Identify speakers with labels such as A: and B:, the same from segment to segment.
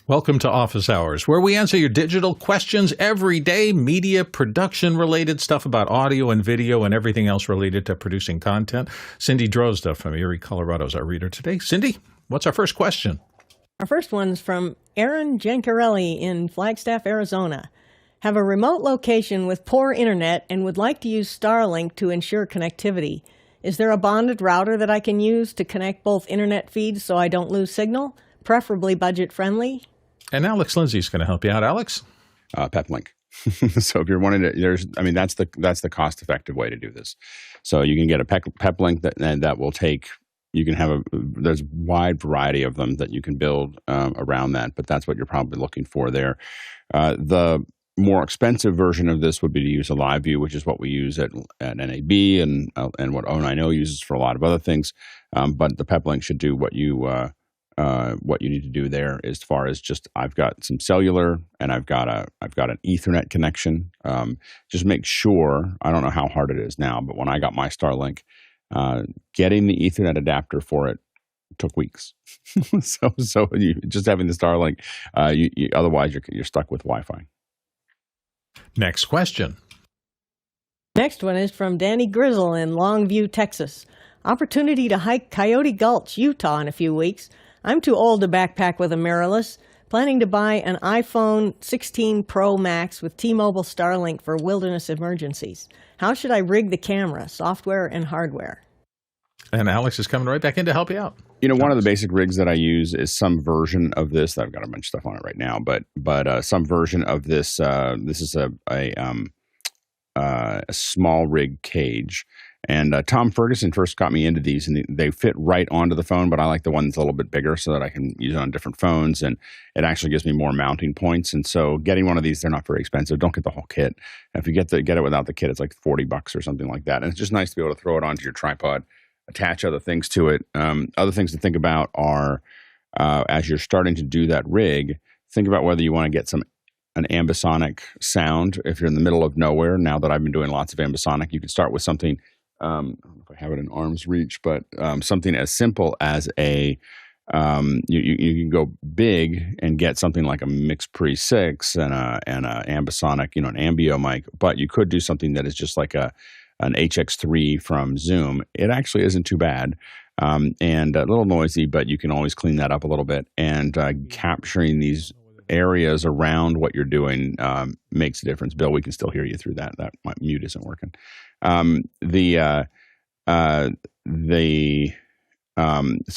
A: Welcome to Office Hours, where we answer your digital questions every day, media production-related stuff about audio and video and everything else related to producing content. Cindy Drozda from Erie, Colorado is our reader today. Cindy, what's our first question?
B: Our first one's from Aaron Giancarelli in Flagstaff, Arizona. Have a remote location with poor internet and would like to use Starlink to ensure connectivity. Is there a bonded router that I can use to connect both internet feeds so I don't lose signal? Preferably budget-friendly?
A: And Alex Lindsay is going to help you out. Alex?
C: Peplink. So if you're wanting to, that's the cost-effective way to do this. So you can get a Peplink that will take. You can have there's a wide variety of them that you can build around that, but that's what you're probably looking for there. The more expensive version of this would be to use a live view, which is what we use at NAB and what O9O uses for a lot of other things. But the Peplink should do what you need to do there as far as just I've got some cellular and I've got an Ethernet connection. Just make sure, I don't know how hard it is now, but when I got my Starlink, getting the Ethernet adapter for it took weeks. so you just having the Starlink, otherwise you're stuck with Wi-Fi.
A: Next question.
B: Next one is from Danny Grizzle in Longview, Texas. Opportunity to hike Coyote Gulch, Utah in a few weeks. I'm too old to backpack with a mirrorless. Planning to buy an iPhone 16 Pro Max with T-Mobile Starlink for wilderness emergencies. How should I rig the camera, software and hardware?
A: And Alex is coming right back in to help you out.
C: One of the basic rigs that I use is some version of this. I've got a bunch of stuff on it right now, but some version of this. This is a small rig cage. And Tom Ferguson first got me into these, and they fit right onto the phone, but I like the one that's a little bit bigger so that I can use it on different phones, and it actually gives me more mounting points. And so getting one of these, they're not very expensive. Don't get the whole kit. If you get it without the kit, it's like $40 or something like that. And it's just nice to be able to throw it onto your tripod, attach other things to it. Other things to think about are, as you're starting to do that rig, think about whether you want to get an ambisonic sound. If you're in the middle of nowhere, now that I've been doing lots of ambisonic, you can start with something, I don't know if I have it in arm's reach, but something as simple as you can go big and get something like a Mix Pre 6 and a ambisonic, an ambio mic, but you could do something that is just like an HX3 from Zoom. It actually isn't too bad. And a little noisy, but you can always clean that up a little bit. And capturing these areas around what you're doing makes a difference. Bill, we can still hear you through that. That mute isn't working. So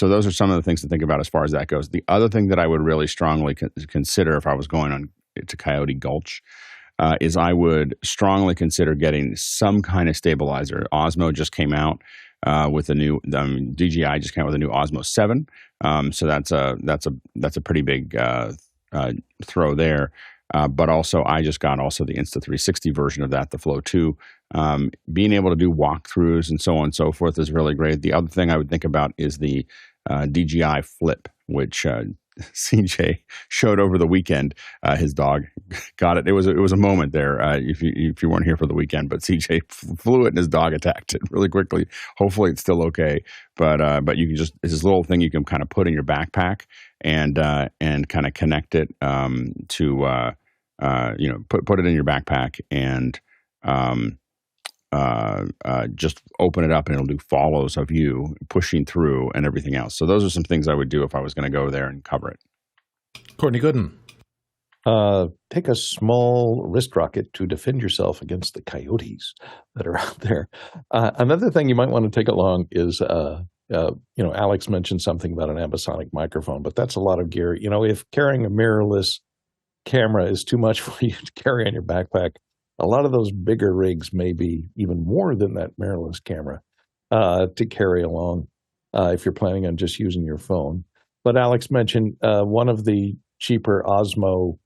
C: those are some of the things to think about as far as that goes. The other thing that I would really strongly consider if I was going on to Coyote Gulch is I would strongly consider getting some kind of stabilizer. Osmo just came out with a new DJI just came out with a new Osmo 7. So that's a pretty big throw there. But also, I just got also the Insta360 version of that, the Flow 2. Being able to do walkthroughs and so on and so forth is really great. The other thing I would think about is the DJI Flip, which CJ showed over the weekend. His dog got it. It was a moment there. If you weren't here for the weekend, but CJ flew it and his dog attacked it really quickly. Hopefully, it's still okay. But you can just, it's this little thing you can kind of put in your backpack and kind of connect it to put it in your backpack and just open it up and it'll do follows of you pushing through and everything else. So those are some things I would do if I was going to go there and cover it.
A: Courtney Gooden.
D: Take a small wrist rocket to defend yourself against the coyotes that are out there. Another thing you might want to take along is, Alex mentioned something about an ambisonic microphone, but that's a lot of gear. If carrying a mirrorless camera is too much for you to carry on your backpack, a lot of those bigger rigs may be even more than that mirrorless camera to carry along if you're planning on just using your phone. But Alex mentioned one of the cheaper Osmo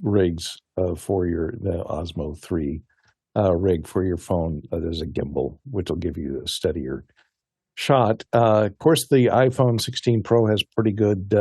D: rigs for the Osmo 3 rig for your phone. There's a gimbal, which will give you a steadier shot. Of course, the iPhone 16 Pro has pretty good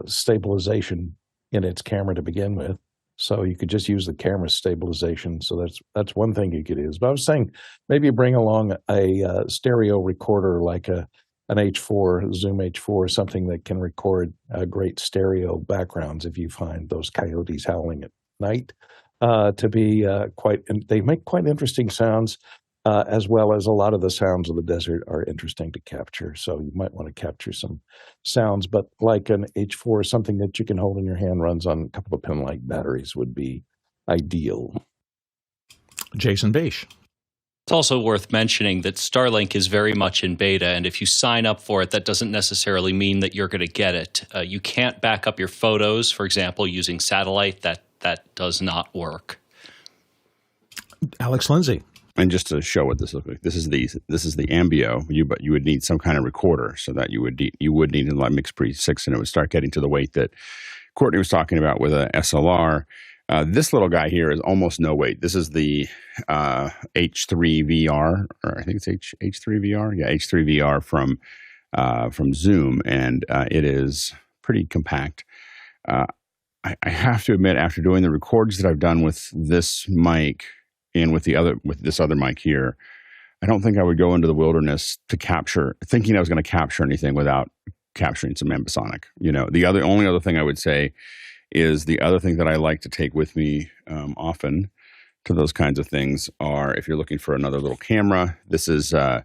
D: stabilization in its camera to begin with. So you could just use the camera stabilization. So that's one thing you could use. But I was saying maybe bring along a stereo recorder like a an H4, Zoom H4, something that can record great stereo backgrounds if you find those coyotes howling at night to be they make quite interesting sounds, as well as a lot of the sounds of the desert are interesting to capture. So you might want to capture some sounds, but like an H4, something that you can hold in your hand, runs on a couple of pin-light batteries would be ideal.
A: Jason Beish.
E: It's also worth mentioning that Starlink is very much in beta, and if you sign up for it, that doesn't necessarily mean that you're going to get it. You can't back up your photos, for example, using satellite. That does not work.
A: Alex Lindsay.
C: And just to show what this looks like, this is the Ambio, but you would need some kind of recorder, so that you would need a mix pre-6, and it would start getting to the weight that Courtney was talking about with a SLR. This little guy here is almost no weight. This is the H3 VR, or I think it's H3 VR. Yeah, H3 VR from Zoom, and it is pretty compact. I have to admit, after doing the records that I've done with this mic and with this other mic here, I don't think I would go into the wilderness to capture, thinking I was going to capture anything without capturing some ambisonic. The only other thing I would say is the other thing that I like to take with me often to those kinds of things are, if you're looking for another little camera, this is a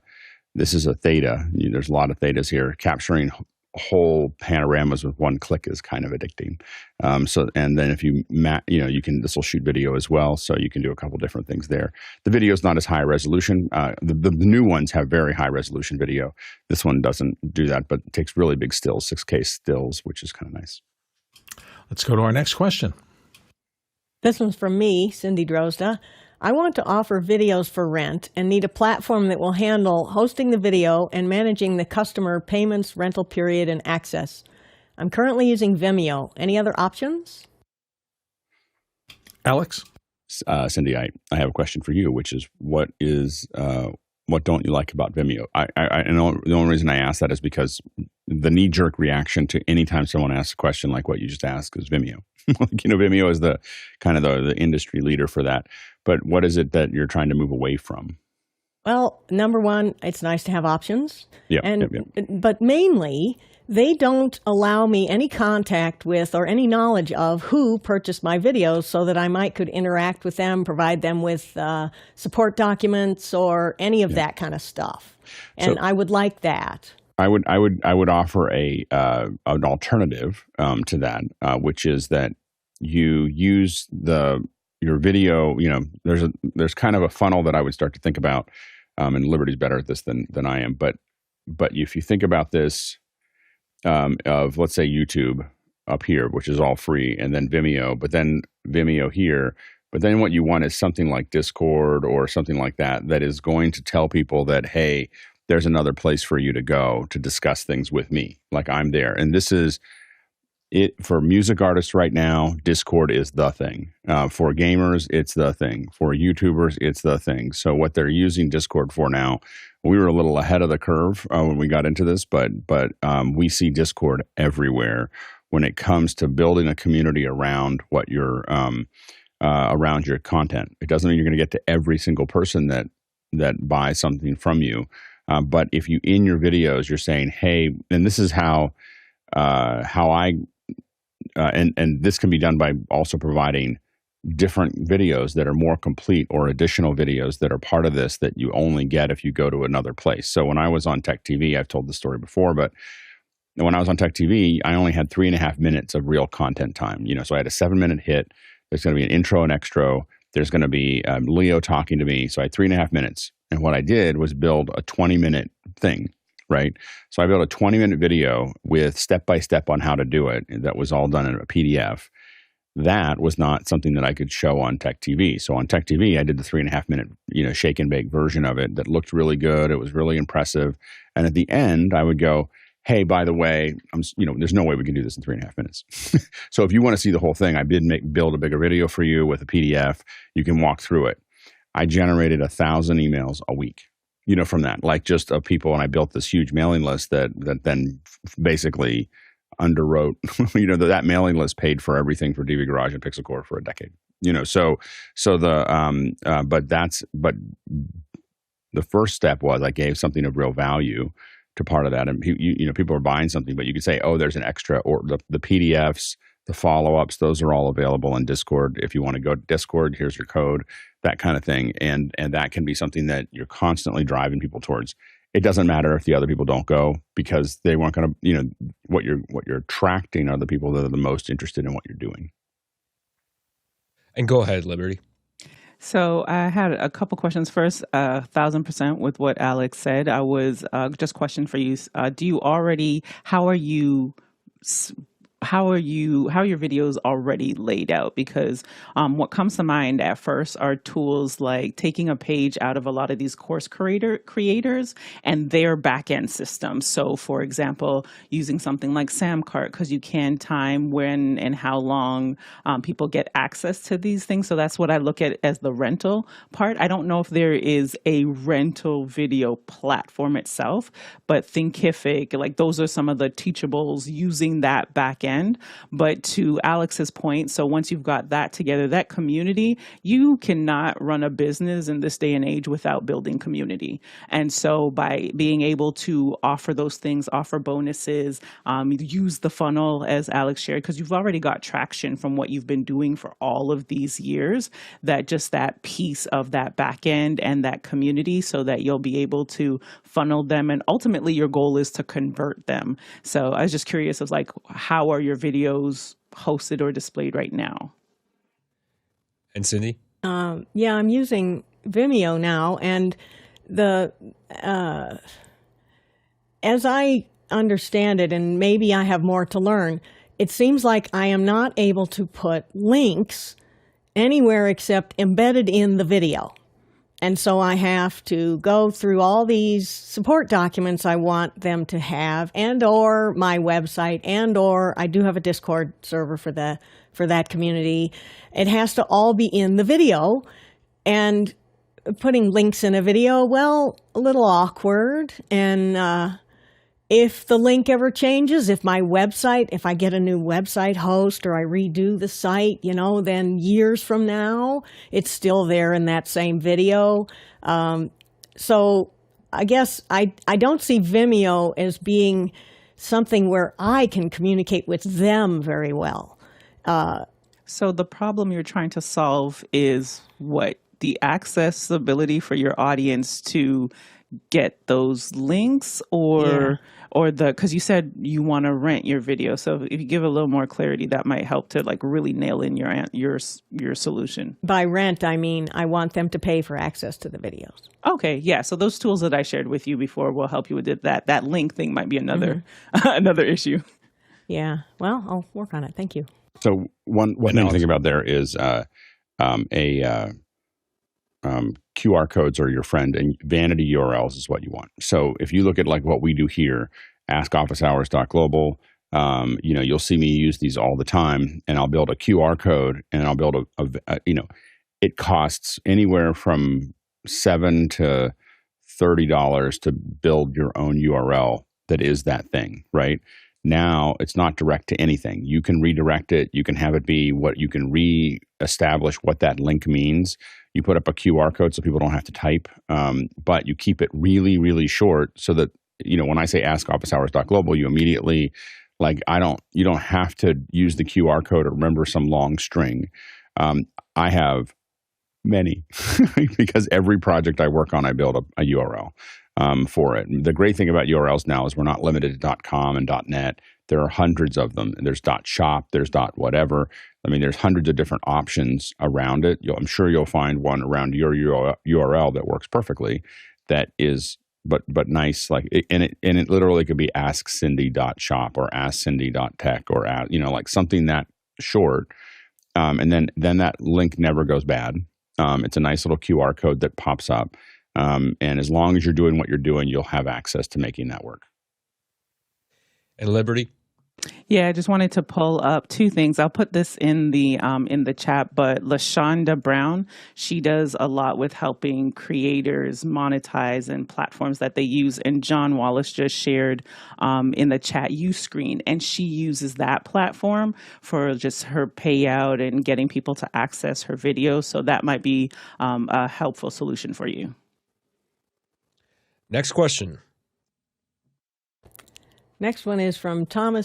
C: Theta. There's a lot of Thetas here. Capturing whole panoramas with one click is kind of addicting. And then if you this will shoot video as well, so you can do a couple different things there. The video is not as high resolution. The new ones have very high resolution video. This one doesn't do that, but it takes really big stills, 6K stills, which is kind of nice.
A: Let's go to our next question.
B: This one's from me, Cindy Drozda. I want to offer videos for rent and need a platform that will handle hosting the video and managing the customer payments, rental period, and access. I'm currently using Vimeo. Any other options?
A: Alex?
C: Cindy, I have a question for you, which is what don't you like about Vimeo? I know the only reason I ask that is because the knee-jerk reaction to anytime someone asks a question like what you just asked is Vimeo. Vimeo is the kind of the industry leader for that. But what is it that you're trying to move away from?
B: Well, number one, it's nice to have options.
C: Yep.
B: But mainly, they don't allow me any contact with or any knowledge of who purchased my videos, so that I could interact with them, provide them with support documents or any of that kind of stuff. And I would like that.
C: I would offer an alternative to that, which is that you use your video. There's kind of a funnel that I would start to think about, and Liberty's better at this than I am. But if you think about this, of let's say YouTube up here, which is all free, and then Vimeo, but then Vimeo here. But then what you want is something like Discord or something like that is going to tell people that, hey, there's another place for you to go to discuss things with me. Like, I'm there. And this is it for music artists right now. Discord is the thing. For gamers, it's the thing. For YouTubers, it's the thing. So what they're using Discord for now, we were a little ahead of the curve when we got into this, but we see Discord everywhere when it comes to building a community around what you're around your content. It doesn't mean you're going to get to every single person that buys something from you. But if you, in your videos, you're saying, hey, and this is how I, and this can be done by also providing different videos that are more complete or additional videos that are part of this that you only get if you go to another place. So when I was on Tech TV, I've told the story before, but when I was on Tech TV, I only had 3.5 minutes of real content time. So I had a 7-minute hit. There's going to be an intro and extra. There's going to be Leo talking to me. So I had 3.5 minutes. And what I did was build a 20-minute thing, right? So I built a 20-minute video with step-by-step on how to do it. That was all done in a PDF. That was not something that I could show on Tech TV. So on Tech TV, I did the 3.5-minute, shake and bake version of it that looked really good. It was really impressive. And at the end, I would go, hey, by the way, there's no way we can do this in 3.5 minutes. So if you want to see the whole thing, I did build a bigger video for you with a PDF. You can walk through it. I generated 1,000 emails a week, from that, like just of people. And I built this huge mailing list that then basically underwrote, that mailing list paid for everything for DV Garage and Pixel Core for a decade, but the first step was I gave something of real value to part of that. And people are buying something, but you could say, oh, there's an extra, or the PDFs, the follow-ups, those are all available in Discord. If you want to go to Discord, here's your code, that kind of thing. And that can be something that you're constantly driving people towards. It doesn't matter if the other people don't go, because they weren't going to, what you're attracting are the people that are the most interested in what you're doing.
F: And go ahead, Liberty.
G: So I had a couple questions. First, 1,000% with what Alex said. I was just question for you. How are your videos already laid out? Because what comes to mind at first are tools like taking a page out of a lot of these course creators and their back-end systems. So for example, using something like Samcart, because you can time when and how long people get access to these things. So that's what I look at as the rental part. I don't know if there is a rental video platform itself, but Thinkific, like those are some of the teachables using that back end. But to Alex's point, so once you've got that together, that community, you cannot run a business in this day and age without building community. And so by being able to offer those things, offer bonuses, use the funnel as Alex shared, because you've already got traction from what you've been doing for all of these years, that just that piece of that back end and that community, so that you'll be able to funnel them. And ultimately your goal is to convert them. So I was just curious of like, how are your videos hosted or displayed right now?
F: And Cindy?
B: Yeah, I'm using Vimeo now, and as I understand it, and maybe I have more to learn, it seems like I am not able to put links anywhere except embedded in the video. And so I have to go through all these support documents I want them to have, and or my website, and or I do have a Discord server for that community. It has to all be in the video, and putting links in a video, well, a little awkward. And if the link ever changes, if I get a new website host or I redo the site, then years from now, it's still there in that same video. So I guess I don't see Vimeo as being something where I can communicate with them very well.
G: So the problem you're trying to solve is what? The accessibility for your audience to get those links, or because you said you want to rent your video. So if you give a little more clarity, that might help to like really nail in your solution.
B: By rent, I mean I want them to pay for access to the videos.
G: Okay, yeah. So those tools that I shared with you before will help you with it. That link thing might be another another issue.
B: Yeah. Well, I'll work on it. Thank you.
C: So one thing to think about there is QR codes are your friend, and vanity URLs is what you want. So if you look at like what we do here, askofficehours.global, you'll see me use these all the time, and I'll build a QR code, and I'll build it costs anywhere from $7 to $30 to build your own URL that is that thing, right? Now it's not direct to anything. You can redirect it. You can have it be what you can re-establish what that link means. You put up a QR code so people don't have to type, but you keep it really, really short so that, when I say askofficehours.global, you immediately, you don't have to use the QR code or remember some long string. I have many because every project I work on, I build a URL for it. And the great thing about URLs now is we're not limited to .com and .net. There are hundreds of them. There's .shop, there's .whatever. I mean, there's hundreds of different options around it. I'm sure you'll find one around your URL that works perfectly. That is, but nice. And it literally could be askcindy.shop or askcindy.tech or something that short. And then that link never goes bad. It's a nice little QR code that pops up. And as long as you're doing what you're doing, you'll have access to making that work.
F: And Liberty?
G: Yeah, I just wanted to pull up two things. I'll put this in the chat, but LaShonda Brown, she does a lot with helping creators monetize and platforms that they use. And John Wallace just shared in the chat Uscreen, and she uses that platform for just her payout and getting people to access her videos. So that might be a helpful solution for you.
F: Next question.
B: Next one is from Tom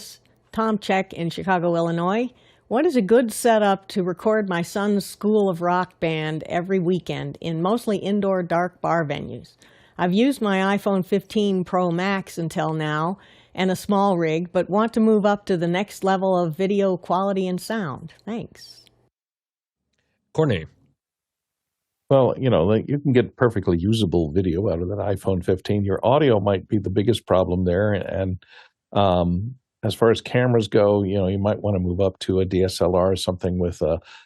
B: Check in Chicago, Illinois. What is a good setup to record my son's School of Rock band every weekend in mostly indoor dark bar venues? I've used my iPhone 15 Pro Max until now and a small rig, but want to move up to the next level of video quality and sound. Thanks.
F: Courtney.
D: Well, you can get perfectly usable video out of that iPhone 15. Your audio might be the biggest problem there. And as far as cameras go, you might want to move up to a DSLR or something with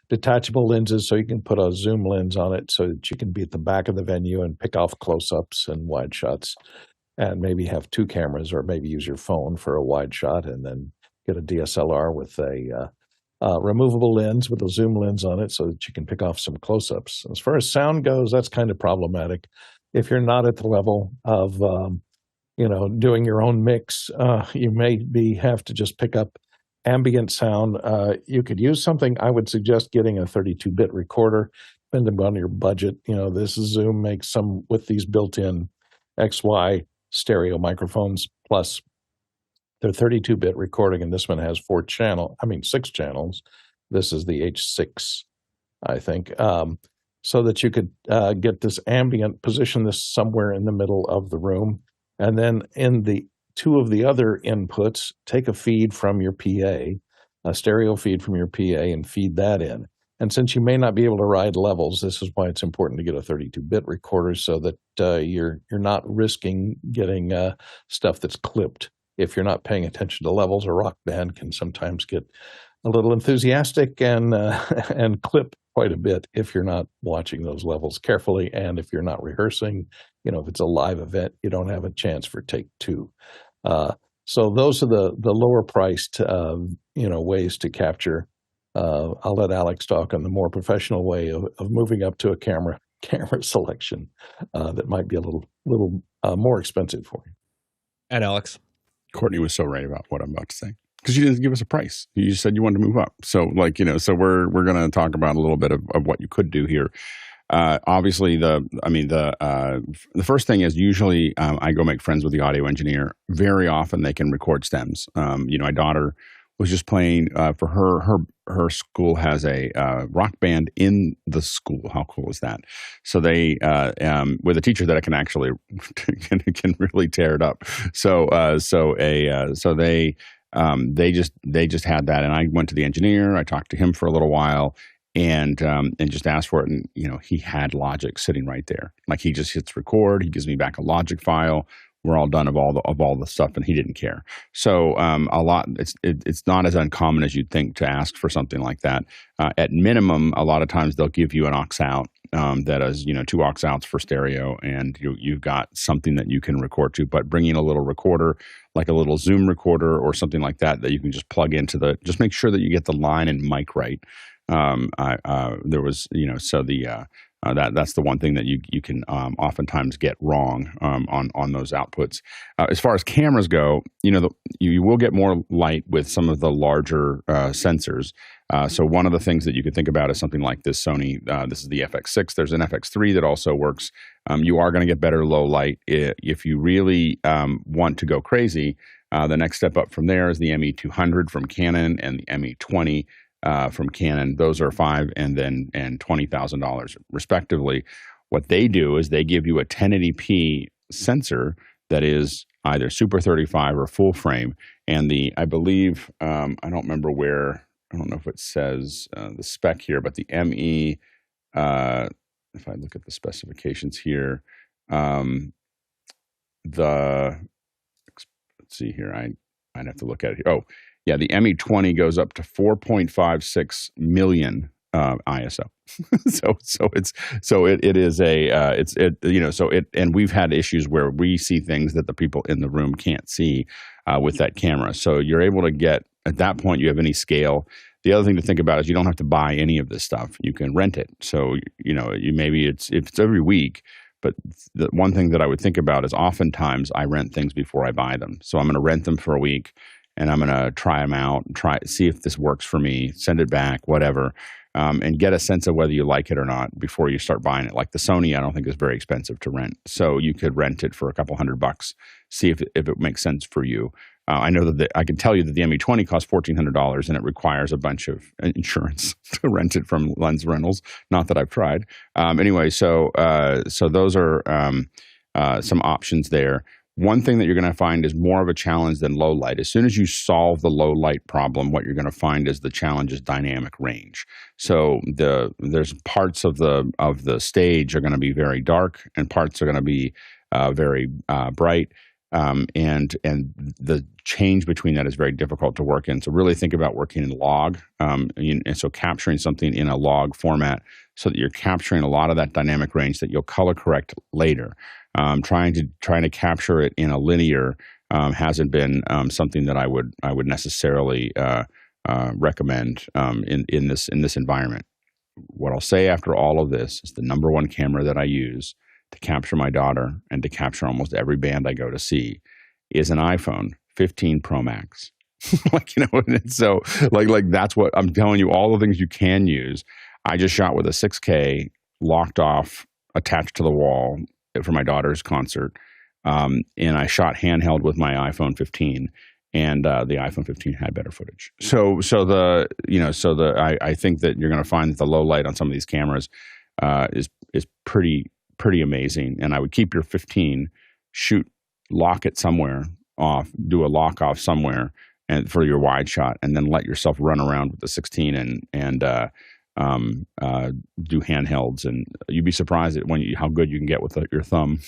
D: detachable lenses so you can put a zoom lens on it so that you can be at the back of the venue and pick off close-ups and wide shots, and maybe have two cameras, or maybe use your phone for a wide shot and then get a DSLR with a removable lens with a zoom lens on it so that you can pick off some close-ups. As far as sound goes, that's kind of problematic. If you're not at the level of doing your own mix, you may have to just pick up ambient sound. You could use something. I would suggest getting a 32-bit recorder, depending on your budget. This Zoom makes some with these built-in XY stereo microphones, plus they're 32-bit recording, and this one has 6 channels. This is the H6, I think, so that you could get this ambient, position this somewhere in the middle of the room. And then in the two of the other inputs, take a feed from your PA, a stereo feed from your PA, and feed that in. And since you may not be able to ride levels, this is why it's important to get a 32-bit recorder so that you're not risking getting stuff that's clipped. If you're not paying attention to levels, a rock band can sometimes get a little enthusiastic and clip quite a bit if you're not watching those levels carefully, and if you're not rehearsing. If it's a live event, you don't have a chance for take two. So those are the lower priced ways to capture. I'll let Alex talk on the more professional way of moving up to a camera selection that might be a little more expensive for you.
F: And Alex.
C: Courtney was so right about what I'm about to say, because you didn't give us a price. You just said you wanted to move up. So so we're going to talk about a little bit of what you could do here. Obviously, the first thing is usually I go make friends with the audio engineer. Very often they can record stems. My daughter was just playing for her school has a rock band in the school. How cool is that? So they with a teacher that can actually can really tear it up. So they just had that, and I went to the engineer. I talked to him for a little while. And just asked for it, and he had Logic sitting right there. Like, he just hits record. He gives me back a Logic file. We're all done of all the stuff, and he didn't care. So it's not as uncommon as you'd think to ask for something like that. At minimum, a lot of times they'll give you an aux out that is 2 aux outs for stereo, and you've got something that you can record to. But bringing a little recorder, like a little Zoom recorder or something like that you can just plug into just make sure that you get the line and mic right. There was, that's the one thing that you can oftentimes get wrong on those outputs. As far as cameras go, you will get more light with some of the larger sensors. So one of the things that you could think about is something like this Sony. This is the FX6. There's an FX3 that also works. You are going to get better low light if you really want to go crazy. The next step up from there is the ME200 from Canon and the ME20. From Canon. Those are $5,000 and $20,000 respectively. What they do is they give you a 1080p sensor that is either Super 35 or full frame. And I believe, I don't remember where, I don't know if it says the spec here, but the ME, if I look at the specifications here, let's see here, I'd have to look at it here. Oh, yeah, the ME20 goes up to 4.56 million ISO. And we've had issues where we see things that the people in the room can't see with that camera. So you're able to get, at that point, you have any scale. The other thing to think about is you don't have to buy any of this stuff. You can rent it. So, if it's every week. But the one thing that I would think about is oftentimes I rent things before I buy them. So I'm going to rent them for a week, and I'm going to try them out, see if this works for me, send it back, whatever, and get a sense of whether you like it or not before you start buying it. Like the Sony, I don't think is very expensive to rent. So you could rent it for a couple $100, see if it makes sense for you. I know that I can tell you that the ME20 costs $1,400 and it requires a bunch of insurance to rent it from Lens Rentals. Not that I've tried. Anyway, so those are some options there. One thing that you're going to find is more of a challenge than low light. As soon as you solve the low light problem, what you're going to find is the challenge is dynamic range. So there's parts of the stage are going to be very dark and parts are going to be very bright. And the change between that is very difficult to work in. So really think about working in log, and so capturing something in a log format so that you're capturing a lot of that dynamic range that you'll color correct later. Trying to capture it in a linear hasn't been something that I would necessarily recommend in this environment. What I'll say after all of this is the number one camera that I use to capture my daughter and to capture almost every band I go to see is an iPhone 15 Pro Max. So that's what I'm telling you, all the things you can use. I just shot with a 6K locked off, attached to the wall for my daughter's concert. And I shot handheld with my iPhone 15 and the iPhone 15 had better footage. I think that you're going to find that the low light on some of these cameras is pretty amazing. And I would keep your 15, lock it somewhere off, do a lock off somewhere, and for your wide shot, and then let yourself run around with the 16 and do handhelds. And you'd be surprised at how good you can get with your thumb,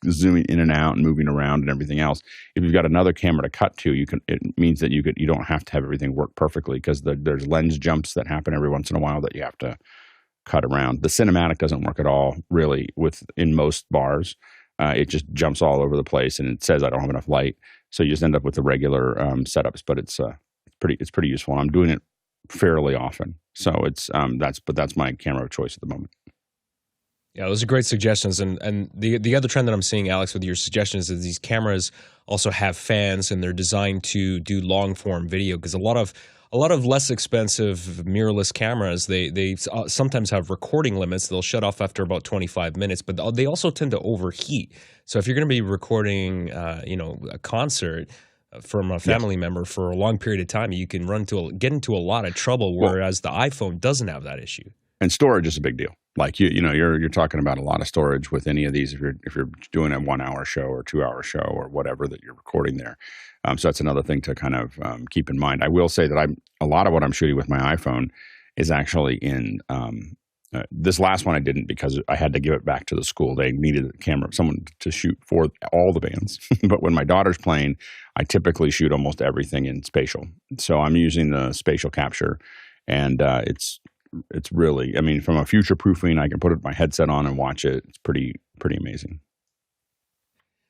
C: zooming in and out and moving around and everything else. If you've got another camera to cut to, it means that you don't have to have everything work perfectly because there's lens jumps that happen every once in a while that you have to cut around. The cinematic doesn't work at all, really, in most bars. It just jumps all over the place, and it says I don't have enough light, so you just end up with the regular setups. But it's pretty useful. And I'm doing it fairly often, so that's my camera of choice at the moment.
F: Yeah, those are great suggestions. And the other trend that I'm seeing, Alex, with your suggestions is these cameras also have fans, and they're designed to do long form video because a lot of less expensive mirrorless cameras, they sometimes have recording limits. They'll shut off after about 25 minutes, but they also tend to overheat. So if you're going to be recording, a concert from a family member for a long period of time, you can get into a lot of trouble, whereas the iPhone doesn't have that issue. And
C: storage is a big deal. Like you're talking about a lot of storage with any of these if you're doing a 1 hour show or 2 hour show or whatever that you're recording there. So that's another thing to kind of keep in mind. I will say that a lot of what I'm shooting with my iPhone is actually in this last one I didn't because I had to give it back to the school. They needed someone to shoot for all the bands. But when my daughter's playing, I typically shoot almost everything in spatial. So I'm using the spatial capture, and it's really, from a future proofing, I can put my headset on and watch it. It's pretty amazing.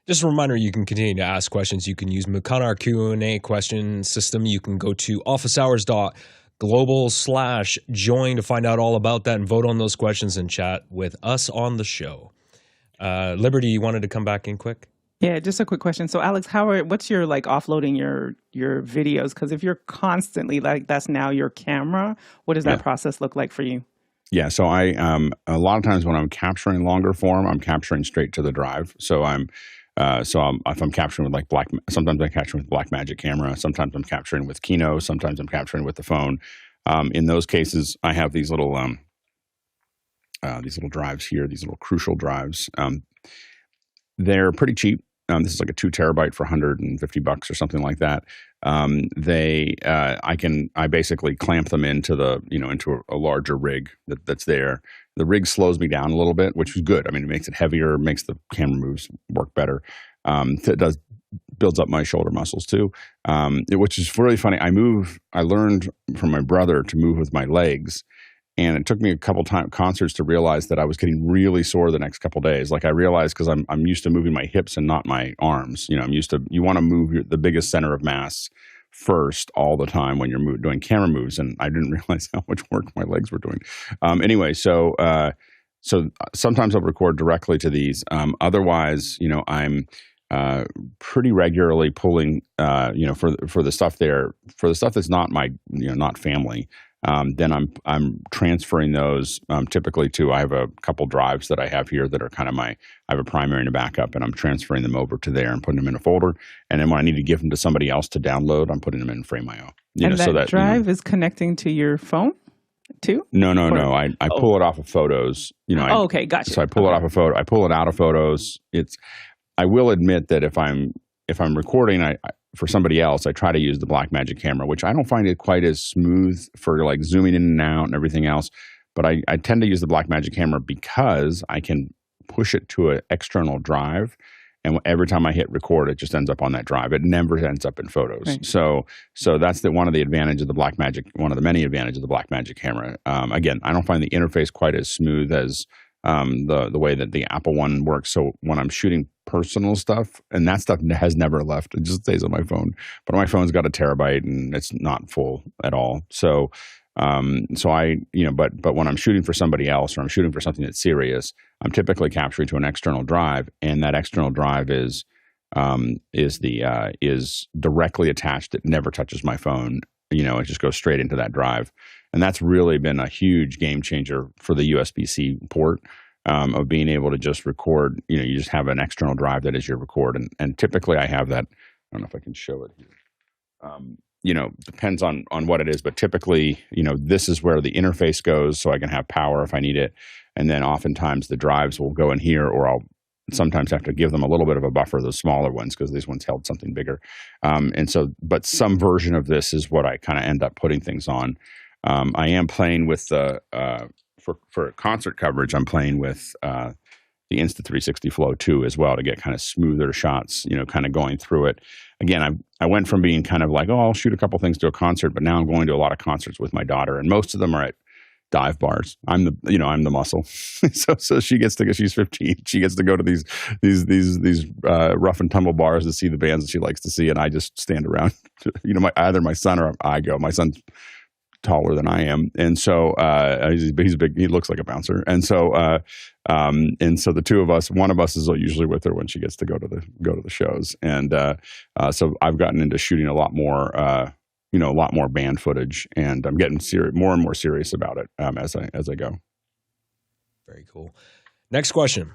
F: Just a reminder, you can continue to ask questions. You can use our Q&A question system. You can go to officehours.global/join to find out all about that and vote on those questions and chat with us on the show. Liberty, you wanted to come back in quick?
G: Yeah, just a quick question. So, Alex, what's your offloading your videos? Because if you're constantly that's now your camera, what does that process look like for you?
C: Yeah, so I a lot of times when I'm capturing longer form, I'm capturing straight to the drive. So if I'm capturing with sometimes I'm capturing with Blackmagic camera, sometimes I'm capturing with Kino, sometimes I'm capturing with the phone. In those cases, I have these little drives here, these little Crucial drives. They're pretty cheap. This is like a 2 terabyte for $150 or something like that. I basically clamp them into into a larger rig that's there. The rig slows me down a little bit, which is good. It makes it heavier, makes the camera moves work better. It builds up my shoulder muscles too, which is really funny. I learned from my brother to move with my legs. And it took me a couple concerts to realize that I was getting really sore the next couple days. Like I realized because I'm used to moving my hips and not my arms. You want to move the biggest center of mass first all the time when you're doing camera moves. And I didn't realize how much work my legs were doing. So sometimes I'll record directly to these. Otherwise, I'm pretty regularly pulling, for the stuff there, for the stuff that's not not family. then I'm transferring those typically to, I have a couple drives that I have here that are kind of I have a primary and a backup, and I'm transferring them over to there and putting them in a folder. And then when I need to give them to somebody else to download, I'm putting them in Frame.io.
G: And that drive is connecting to your phone too?
C: No. I pull it off of photos.
G: Okay, gotcha.
C: So I pull it off of photo. I pull it out of photos. I will admit that if I'm recording, for somebody else, I try to use the Blackmagic camera, which I don't find it quite as smooth for like zooming in and out and everything else. But I tend to use the Blackmagic camera because I can push it to an external drive, and every time I hit record, it just ends up on that drive. It never ends up in photos. Right. So that's one of the advantages of the Blackmagic, one of the many advantages of the Blackmagic camera. Again, I don't find the interface quite as smooth as the way that the Apple one works. So when I'm shooting personal stuff, and that stuff has never left, it just stays on my phone. But my phone's got a terabyte and it's not full at all. So but when I'm shooting for somebody else or I'm shooting for something that's serious, I'm typically capturing to an external drive, and that external drive is directly attached. It never touches my phone. It just goes straight into that drive. And that's really been a huge game changer for the USB-C port, of being able to just record. You just have an external drive that is your record. And typically I have that. I don't know if I can show it here. Depends on what it is, but typically, this is where the interface goes, so I can have power if I need it. And then oftentimes the drives will go in here, or I'll sometimes have to give them a little bit of a buffer, those smaller ones, because these ones held something bigger. But some version of this is what I kind of end up putting things on. I am playing with for concert coverage, I'm playing with the Insta360 Flow 2 as well, to get kind of smoother shots, kind of going through it. Again, I went from being kind of like, I'll shoot a couple things to a concert, but now I'm going to a lot of concerts with my daughter, and most of them are at dive bars. I'm the muscle. so she gets to go, she's 15. She gets to go to these rough and tumble bars to see the bands that she likes to see. And I just stand around, either my son or I go. My son's taller than I am. And so, he's big, he looks like a bouncer. And so the two of us, one of us is usually with her when she gets to go to the shows. And, so I've gotten into shooting a lot more, a lot more band footage, and I'm getting more and more serious about it as I go.
F: Very cool. Next question.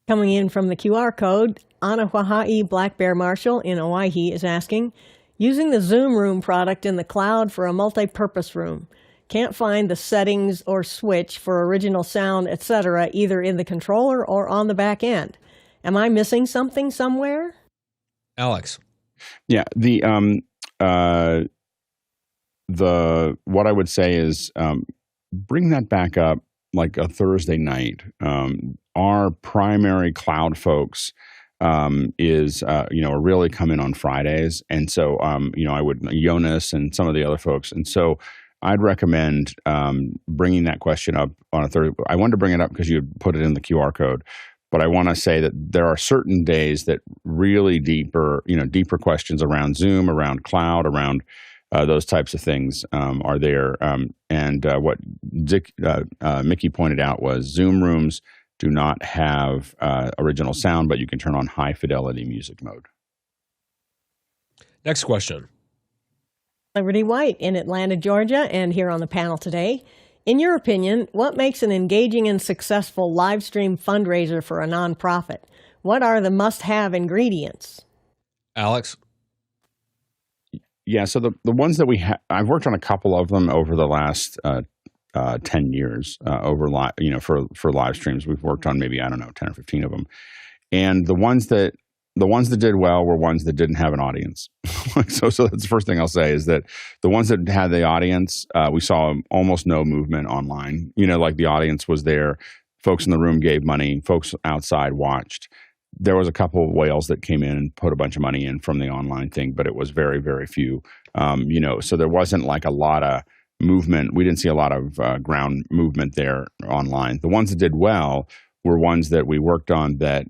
B: Coming in from the QR code, Anahuahai Black Bear Marshall in Owyhee is asking, using the Zoom Room product in the cloud for a multi-purpose room. Can't find the settings or switch for original sound, etc., either in the controller or on the back end. Am I missing something somewhere?
F: Alex.
C: Yeah, what I would say is bring that back up like a Thursday night. Our primary cloud folks are really come in on Fridays, and so I would Jonas and some of the other folks, and so I'd recommend bringing that question up on a Thursday. I wanted to bring it up because you put it in the QR code. But I want to say that there are certain days that really deeper questions around Zoom, around cloud, around those types of things are there. What Mickey pointed out was Zoom rooms do not have original sound, but you can turn on high fidelity music mode.
F: Next question.
B: Liberty White in Atlanta, Georgia, and here on the panel today. In your opinion, what makes an engaging and successful live stream fundraiser for a nonprofit? What are the must-have ingredients?
F: Alex?
C: Yeah, so the ones that I've worked on a couple of them over the last 10 years for live streams. We've worked on maybe, 10 or 15 of them. And the ones that did well were ones that didn't have an audience. So that's the first thing I'll say, is that the ones that had the audience, we saw almost no movement online. Like the audience was there. Folks in the room gave money. Folks outside watched. There was a couple of whales that came in and put a bunch of money in from the online thing, but it was very, very few. So there wasn't like a lot of movement. We didn't see a lot of ground movement there online. The ones that did well were ones that we worked on that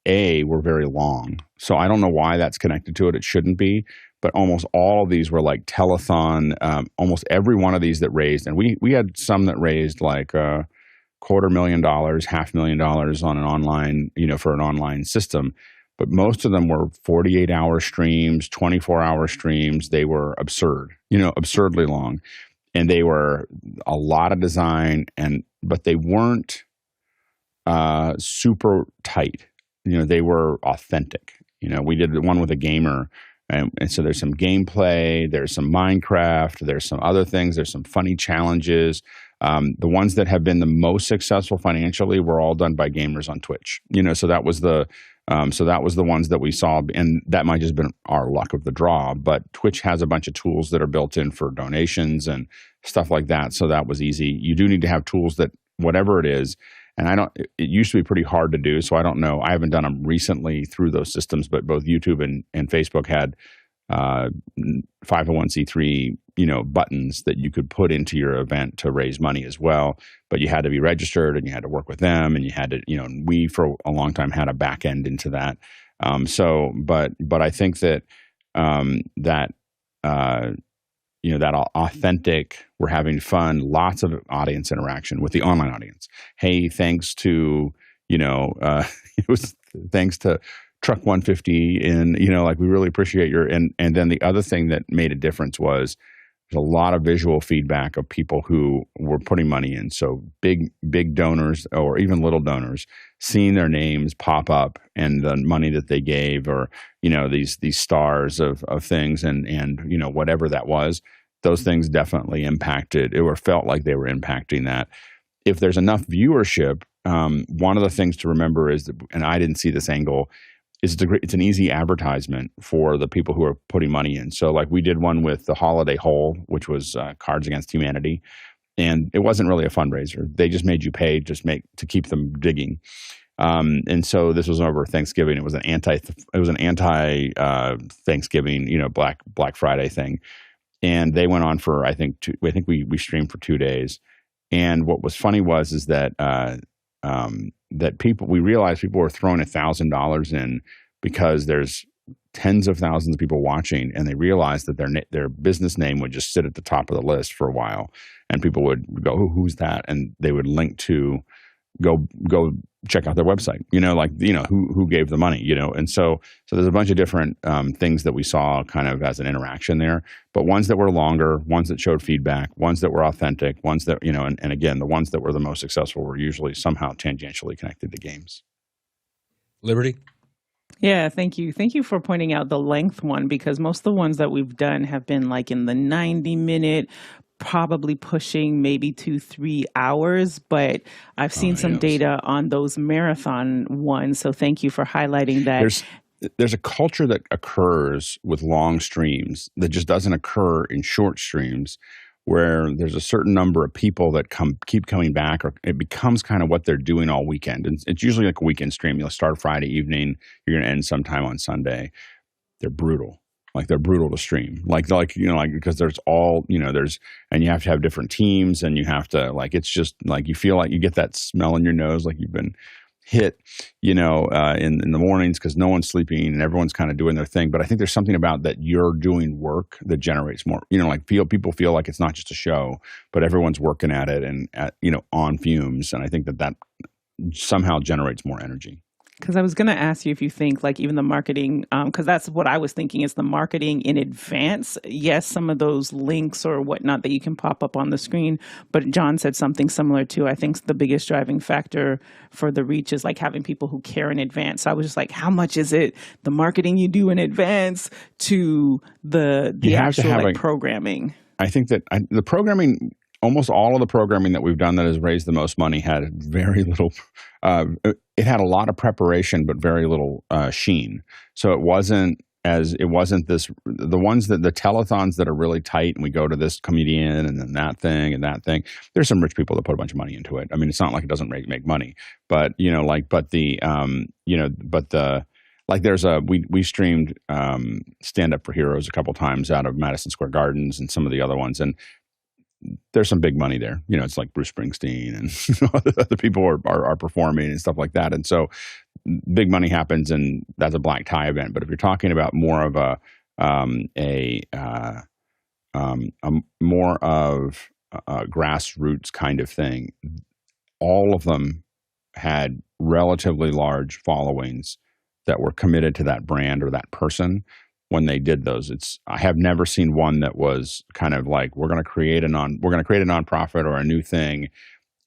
C: were very long. So I don't know why that's connected to it. It shouldn't be. But almost all of these were like telethon. Almost every one of these that raised, and we had some that raised like $250,000, $500,000 on an online, for an online system. But most of them were 48-hour streams, 24-hour streams. They were absurd, absurdly long. they were a lot of design, but they weren't super tight. They were authentic. We did one with a gamer, and so there's some gameplay, there's some Minecraft, there's some other things, there's some funny challenges. The ones that have been the most successful financially were all done by gamers on Twitch. So that was the ones that we saw, and that might just been our luck of the draw. But Twitch has a bunch of tools that are built in for donations and stuff like that, so that was easy. You do need to have tools that whatever it is. And it used to be pretty hard to do, so I don't know. I haven't done them recently through those systems, but both YouTube and Facebook had 501c3, buttons that you could put into your event to raise money as well. But you had to be registered, and you had to work with them, and you had to, we for a long time had a back end into that. But I think that that authentic, we're having fun, lots of audience interaction with the online audience. Hey, thanks to, it was thanks to Truck 150 and, we really appreciate and then the other thing that made a difference was there's a lot of visual feedback of people who were putting money in. So big donors or even little donors seeing their names pop up and the money that they gave, or, these stars of things and, whatever that was, those things definitely impacted it or felt like they were impacting that. If there's enough viewership, one of the things to remember is that, and I didn't see this angle, is it's an easy advertisement for the people who are putting money in. So like we did one with the Holiday Hole, which was Cards Against Humanity. And it wasn't really a fundraiser. They just made you pay to keep them digging. And so this was over Thanksgiving. It was an anti Thanksgiving, Black Friday thing. And they went on for, I think we streamed for 2 days. And what was funny is that we realized people were throwing $1,000 in because there's tens of thousands of people watching, and they realized that their business name would just sit at the top of the list for a while, and people would go, who's that? And they would link to go check out their website, who gave the money, and so there's a bunch of different things that we saw kind of as an interaction there, but ones that were longer, ones that showed feedback, ones that were authentic, ones that, and again, the ones that were the most successful were usually somehow tangentially connected to games.
F: Liberty?
G: Yeah, thank you. Thank you for pointing out the length one, because most of the ones that we've done have been like in the 90-minute, probably pushing maybe 2-3 hours, but I've seen some data on those marathon ones. So thank you for highlighting that.
C: There's a culture that occurs with long streams that just doesn't occur in short streams, where there's a certain number of people that keep coming back, or it becomes kind of what they're doing all weekend. And it's usually like a weekend stream. You'll start Friday evening, you're going to end sometime on Sunday. They're brutal. Like they're brutal to stream, because there's and you have to have different teams, and you have to, it's just like, you feel like you get that smell in your nose, like you've been hit, in the mornings, because no one's sleeping and everyone's kind of doing their thing. But I think there's something about that you're doing work that generates more, people feel like it's not just a show, but everyone's working at it and on fumes. And I think that somehow generates more energy.
G: Because I was going to ask you if you think like even the marketing, because that's what I was thinking, is the marketing in advance. Yes, some of those links or whatnot that you can pop up on the screen. But John said something similar too. I think the biggest driving factor for the reach is like having people who care in advance. So I was just like, how much is it, the marketing you do in advance to the actual programming?
C: I think that the programming, almost all of the programming that we've done that has raised the most money had very little, it had a lot of preparation, but very little sheen. So the ones that the telethons that are really tight, and we go to this comedian and then that thing, there's some rich people that put a bunch of money into it. I mean, it's not like it doesn't make money, but we streamed Stand Up for Heroes a couple times out of Madison Square Gardens and some of the other ones. And there's some big money there. It's like Bruce Springsteen and other people are performing and stuff like that. And so big money happens, and that's a black tie event. But if you're talking about more of a grassroots kind of thing, all of them had relatively large followings that were committed to that brand or that person. when they did those. I have never seen one that was kind of like, we're going to create a nonprofit or a new thing,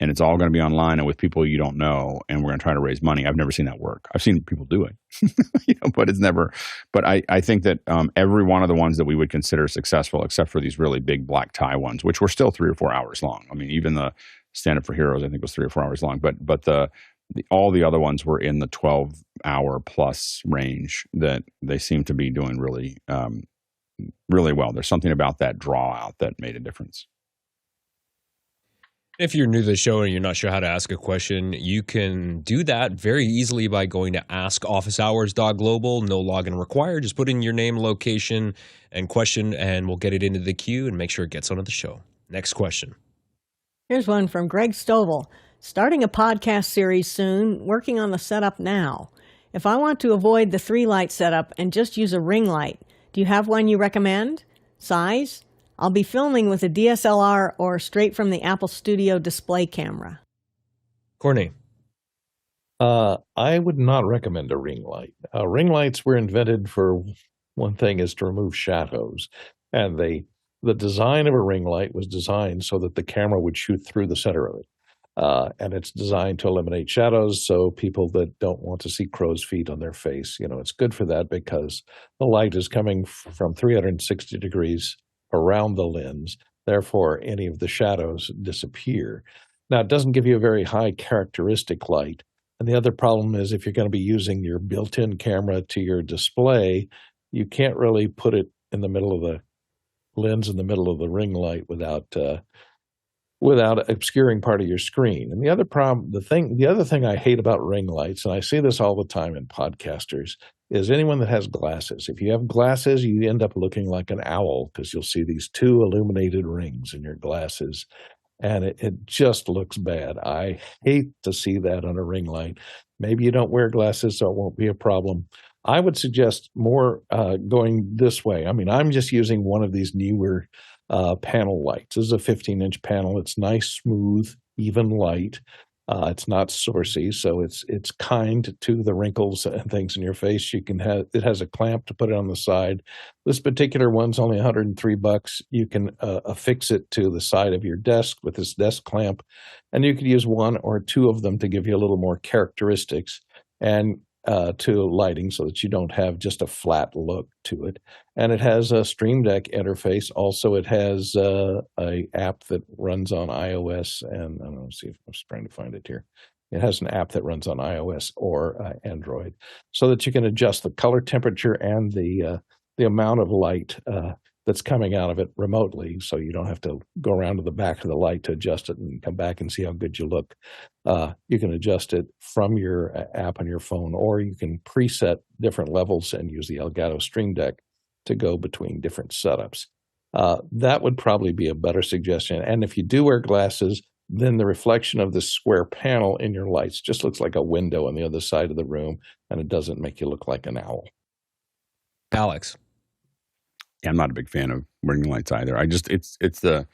C: and it's all going to be online and with people you don't know, and we're going to try to raise money. I've never seen that work. I've seen people do it, but it's never. But I think that every one of the ones that we would consider successful, except for these really big black tie ones, which were still 3 or 4 hours long. I mean, even the Stand Up for Heroes, I think, was 3 or 4 hours long. But all the other ones were in the 12-hour plus range that they seem to be doing really, really well. There's something about that draw out that made a difference.
F: If you're new to the show and you're not sure how to ask a question, you can do that very easily by going to askofficehours.global. No login required. Just put in your name, location, and question, and we'll get it into the queue and make sure it gets onto the show. Next question.
B: Here's one from Greg Stovall. Starting a podcast series soon, working on the setup now. If I want to avoid the 3-light setup and just use a ring light, do you have one you recommend? Size? I'll be filming with a DSLR or straight from the Apple Studio display camera.
F: Courtney.
D: I would not recommend a ring light. Ring lights were invented for one thing, is to remove shadows. And the design of a ring light was designed so that the camera would shoot through the center of it. And it's designed to eliminate shadows, so people that don't want to see crow's feet on their face, it's good for that because the light is coming from 360 degrees around the lens. Therefore, any of the shadows disappear. Now, it doesn't give you a very high characteristic light. And the other problem is if you're going to be using your built-in camera to your display, you can't really put it in the middle of the lens, in the middle of the ring light without obscuring part of your screen. And the other thing I hate about ring lights, and I see this all the time in podcasters, is anyone that has glasses. If you have glasses, you end up looking like an owl because you'll see these 2 illuminated rings in your glasses, and it just looks bad. I hate to see that on a ring light. Maybe you don't wear glasses, so it won't be a problem. I would suggest more going this way. I mean, I'm just using one of these newer panel lights. This is a 15-inch panel. It's nice, smooth, even light. It's not sourcey, so it's kind to the wrinkles and things in your face. It has a clamp to put it on the side. This particular one's only $103. You can affix it to the side of your desk with this desk clamp, and you could use 1 or 2 of them to give you a little more characteristics and to lighting, so that you don't have just a flat look to it. And it has a Stream Deck interface. Also, it has a app that runs on iOS, and I don't know, see if I'm just trying to find it here. It has an app that runs on iOS or Android, so that you can adjust the color temperature and the amount of light that's coming out of it remotely, so you don't have to go around to the back of the light to adjust it and come back and see how good you look. You can adjust it from your app on your phone, or you can preset different levels and use the Elgato Stream Deck to go between different setups. That would probably be a better suggestion. And if you do wear glasses, then the reflection of this square panel in your lights just looks like a window on the other side of the room, and it doesn't make you look like an owl.
F: Alex.
C: Yeah, I'm not a big fan of ring lights either. It's the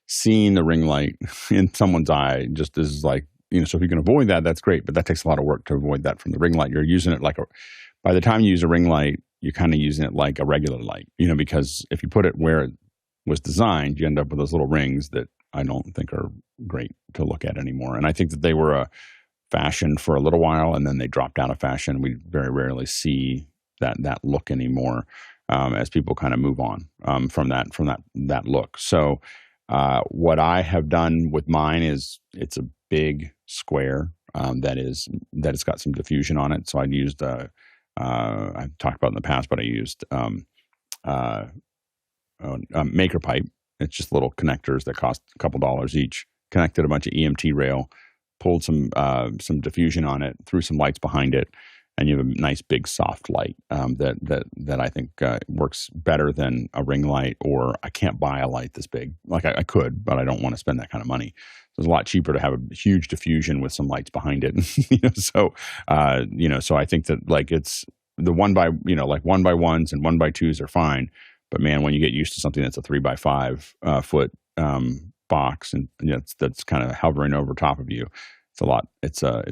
C: seeing the ring light in someone's eye just is like, so if you can avoid that, that's great. But that takes a lot of work to avoid that from the ring light. You're using it by the time you use a ring light, you're kind of using it like a regular light, because if you put it where it was designed, you end up with those little rings that I don't think are great to look at anymore. And I think that they were a fashion for a little while, and then they dropped out of fashion. We very rarely see that look anymore. As people kind of move on from that look. So what I have done with mine is it's a big square that it's got some diffusion on it. So I used I've talked about it in the past, but I used maker pipe. It's just little connectors that cost a couple dollars each. Connected a bunch of EMT rail, pulled some diffusion on it, threw some lights behind it, and you have a nice big soft light that I think works better than a ring light. Or I can't buy a light this big. Like I could, but I don't want to spend that kind of money. So it's a lot cheaper to have a huge diffusion with some lights behind it. So I think that it's the 1x1s and 1x2s are fine. But man, when you get used to something that's a 3x5 foot box and that's kind of hovering over top of you, it's a lot. It's a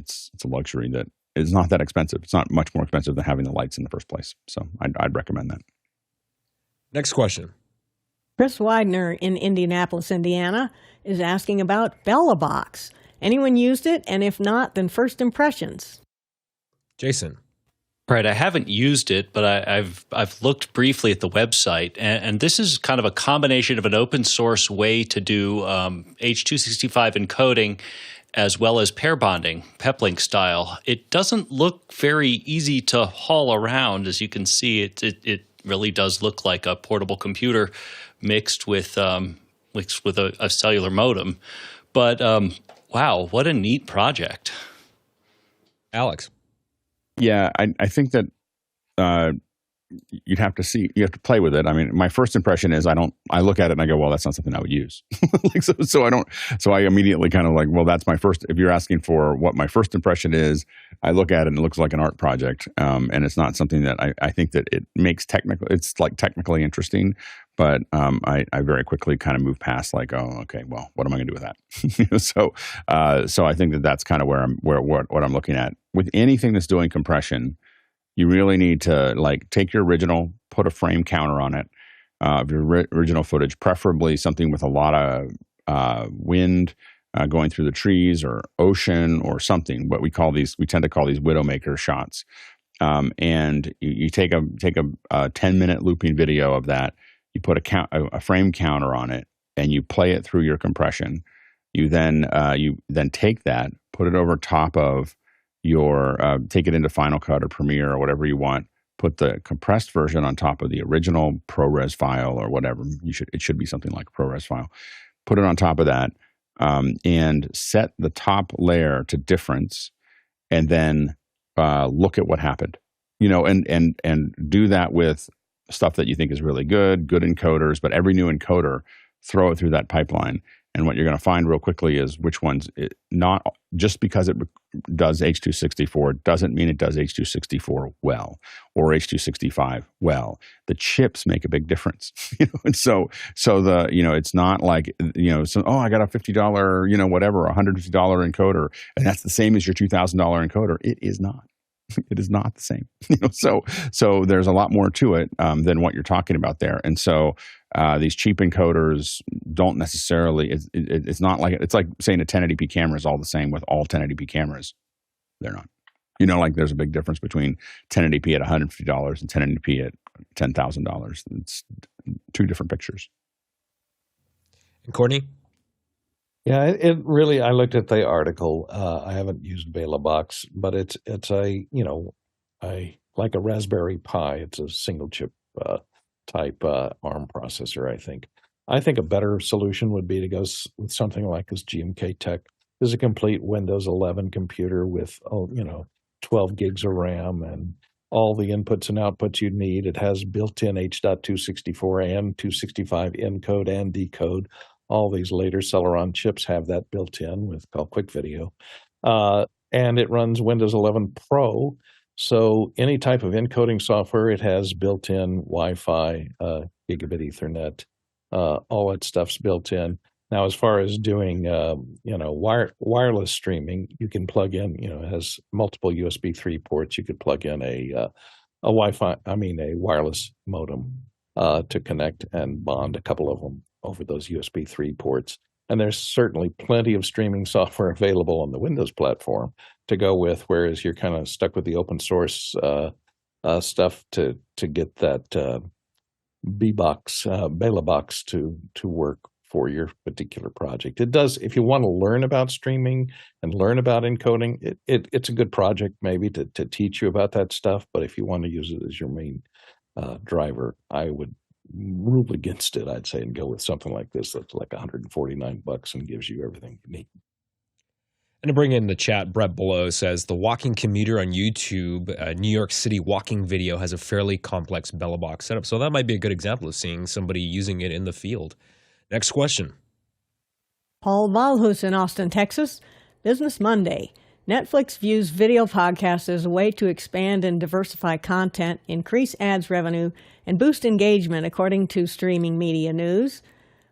C: luxury that is not that expensive. It's not much more expensive than having the lights in the first place. So I'd recommend that.
F: Next question.
B: Chris Widener in Indianapolis, Indiana, is asking about Belabox. Anyone used it? And if not, then first impressions.
F: Jason.
E: Right, I haven't used it, but I've looked briefly at the website, and this is kind of a combination of an open source way to do H.265 encoding as well as pair bonding, peplink style. It doesn't look very easy to haul around, as you can see. It really does look like a portable computer mixed with a cellular modem. But wow, what a neat project!
F: Alex.
C: Yeah, I think that you have to play with it. I mean, my first impression is I look at it and I go, well, that's not something I would use. So I immediately kind of like, well, that's my first, if you're asking for what my first impression is, I look at it and it looks like an art project. And it's not something that I think that it makes it's like technically interesting, but I very quickly kind of move past like, oh, okay, well, what am I going to do with that? So I think that that's kind of what I'm looking at. With anything that's doing compression, you really need to like take your original, put a frame counter on it of your original footage, preferably something with a lot of wind going through the trees or ocean or something. What we tend to call these Widowmaker shots. And you take a 10-minute looping video of that. You put a frame counter on it, and you play it through your compression. You then take that, put it over top of your take it into Final Cut or Premiere or whatever you want. Put the compressed version on top of the original ProRes file or whatever. It should be something like a ProRes file. Put it on top of that, and set the top layer to difference, and then look at what happened. And do that with stuff that you think is really good encoders, but every new encoder, throw it through that pipeline. And what you're going to find real quickly is which ones, not just because it does H.264 doesn't mean it does H.264 well or H.265 well. The chips make a big difference, And so it's not like I got a $50 whatever, $150 encoder, and that's the same as your $2,000 encoder. It is not. It is not the same. So there's a lot more to it than what you're talking about there. And so these cheap encoders don't necessarily. It's not like it's like saying a 1080p camera is all the same with all 1080p cameras. They're not. Like there's a big difference between 1080p at $150 and 1080p at $10,000. It's two different pictures.
F: And Courtney?
D: Yeah, it really. I looked at the article. I haven't used Belabox, but it's like a Raspberry Pi. It's a single chip type ARM processor. I think a better solution would be to go with something like this GMK Tech. This is a complete Windows 11 computer with 12 gigs of RAM and all the inputs and outputs you'd need. It has built-in H.264 and 265 encode and decode. All these later Celeron chips have that built in called Quick Video. And it runs Windows 11 Pro. So any type of encoding software, it has built-in Wi-Fi, gigabit Ethernet, all that stuff's built in. Now, as far as doing, wireless streaming, you can plug in, it has multiple USB 3 ports. You could plug in a wireless modem to connect and bond a couple of them over those USB 3 ports. And there's certainly plenty of streaming software available on the Windows platform to go with, whereas you're kind of stuck with the open source stuff to get that Belabox to work for your particular project. It does, if you want to learn about streaming and learn about encoding, it's a good project maybe to teach you about that stuff. But if you want to use it as your main driver, I would rule against it, I'd say, and go with something like this that's like $149 and gives you everything you need.
F: And to bring in the chat, Brett Below says, the walking commuter on YouTube, New York City walking video has a fairly complex Belabox setup. So that might be a good example of seeing somebody using it in the field. Next question.
B: Paul Valhus in Austin, Texas. Business Monday. Netflix views video podcasts as a way to expand and diversify content, increase ads revenue, and boost engagement, according to Streaming Media News.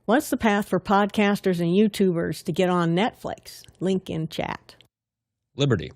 B: What's the path for podcasters and YouTubers to get on Netflix? Link in chat.
F: Liberty.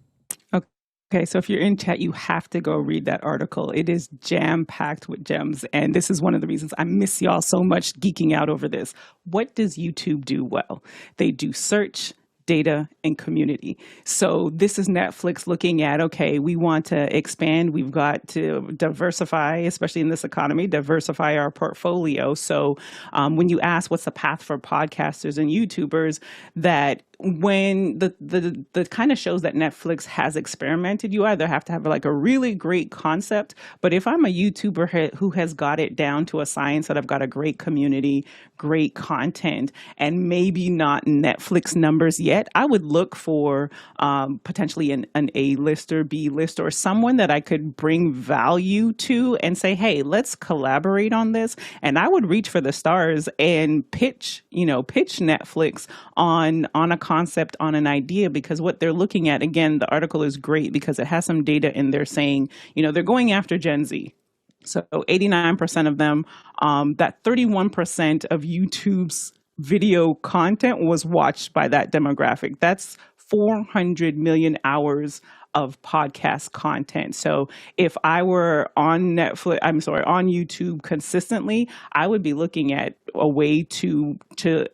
G: Okay, so if you're in chat, you have to go read that article. It is jam-packed with gems, and this is one of the reasons I miss y'all so much geeking out over this. What does YouTube do well? They do search, data, and community. So this is Netflix looking at, okay, we want to expand. We've got to diversify, especially in this economy, diversify our portfolio. So when you ask what's the path for podcasters and YouTubers, that when the kind of shows that Netflix has experimented, you either have to have like a really great concept, but if I'm a YouTuber who has got it down to a science that I've got a great community, great content, and maybe not Netflix numbers yet, I would look for potentially an A-lister, B-list, or someone that I could bring value to and say, hey, let's collaborate on this. And I would reach for the stars and pitch Netflix on a concept, on an idea, because what they're looking at, again, the article is great because it has some data in there saying, they're going after Gen Z. So 89% of them, that 31% of YouTube's video content was watched by that demographic. That's 400 million hours of podcast content. So if I were on on YouTube consistently, I would be looking at a way to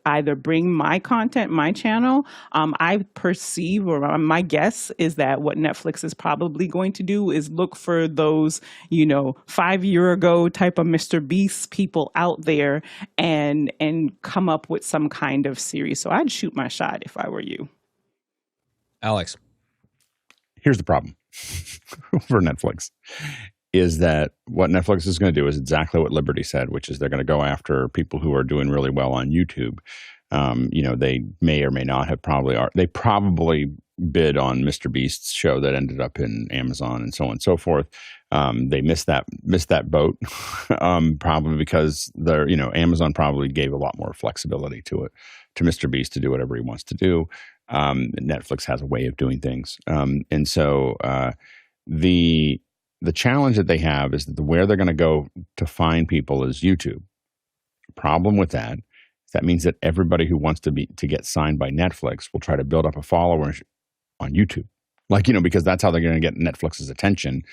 G: either bring my content, my channel. I perceive, or my guess is that what Netflix is probably going to do is look for those, 5 year ago type of Mr. Beast people out there and come up with some kind of series. So I'd shoot my shot if I were you.
F: Alex.
C: Here's the problem for Netflix is that what Netflix is going to do is exactly what Liberty said, which is they're going to go after people who are doing really well on YouTube. They may or may not have they probably bid on Mr. Beast's show that ended up in Amazon and so on and so forth. They missed that boat, probably because Amazon probably gave a lot more flexibility to Mr. Beast to do whatever he wants to do. Netflix has a way of doing things. And so the challenge that they have is that where they're going to go to find people is YouTube. Problem with that means that everybody who wants to get signed by Netflix will try to build up a follower on YouTube. Because that's how they're going to get Netflix's attention.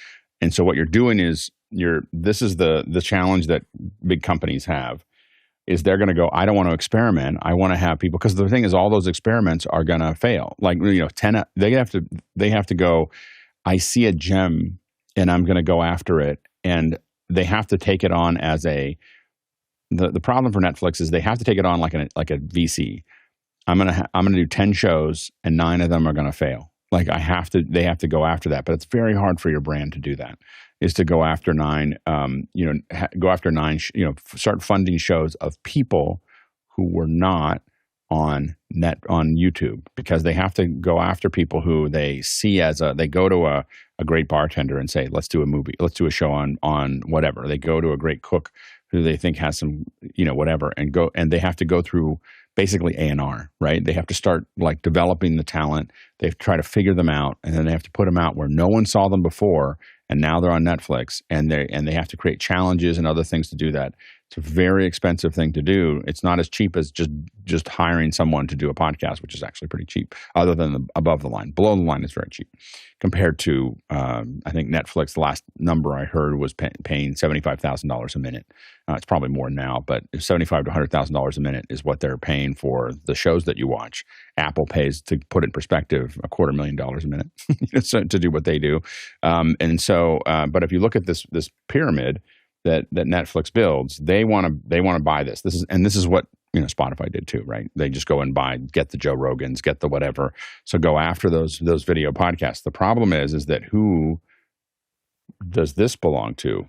C: And so what you're doing is this is the challenge that big companies have. Is they're going to go, I don't want to experiment. I want to have people, because the thing is, all those experiments are going to fail. They have to go, I see a gem and I'm going to go after it. And they have to take it on as the problem for Netflix is they have to take it on like a VC. I'm going to do 10 shows and 9 of them are going to fail. They have to go after that, but it's very hard for your brand to do that. Is to go after 9, start funding shows of people who were not on YouTube, because they have to go after people who they see they go to a great bartender and say, let's do a movie, let's do a show on whatever. They go to a great cook who they think has some, whatever, and they have to go through basically A&R, right? They have to start developing the talent. They have to try to figure them out, and then they have to put them out where no one saw them before. And now they're on Netflix, and they have to create challenges and other things to do that. It's a very expensive thing to do. It's not as cheap as just hiring someone to do a podcast, which is actually pretty cheap, other than the above the line. Below the line is very cheap compared to, I think Netflix, the last number I heard was paying $75,000 a minute. It's probably more now, but $75,000 to $100,000 a minute is what they're paying for the shows that you watch. Apple pays, to put it in perspective, $250,000 a minute to do what they do. But if you look at this pyramid that Netflix builds, they want to buy this. This is what Spotify did too, right? They just go and get the Joe Rogans, get the whatever. So go after those video podcasts. The problem is that who does this belong to?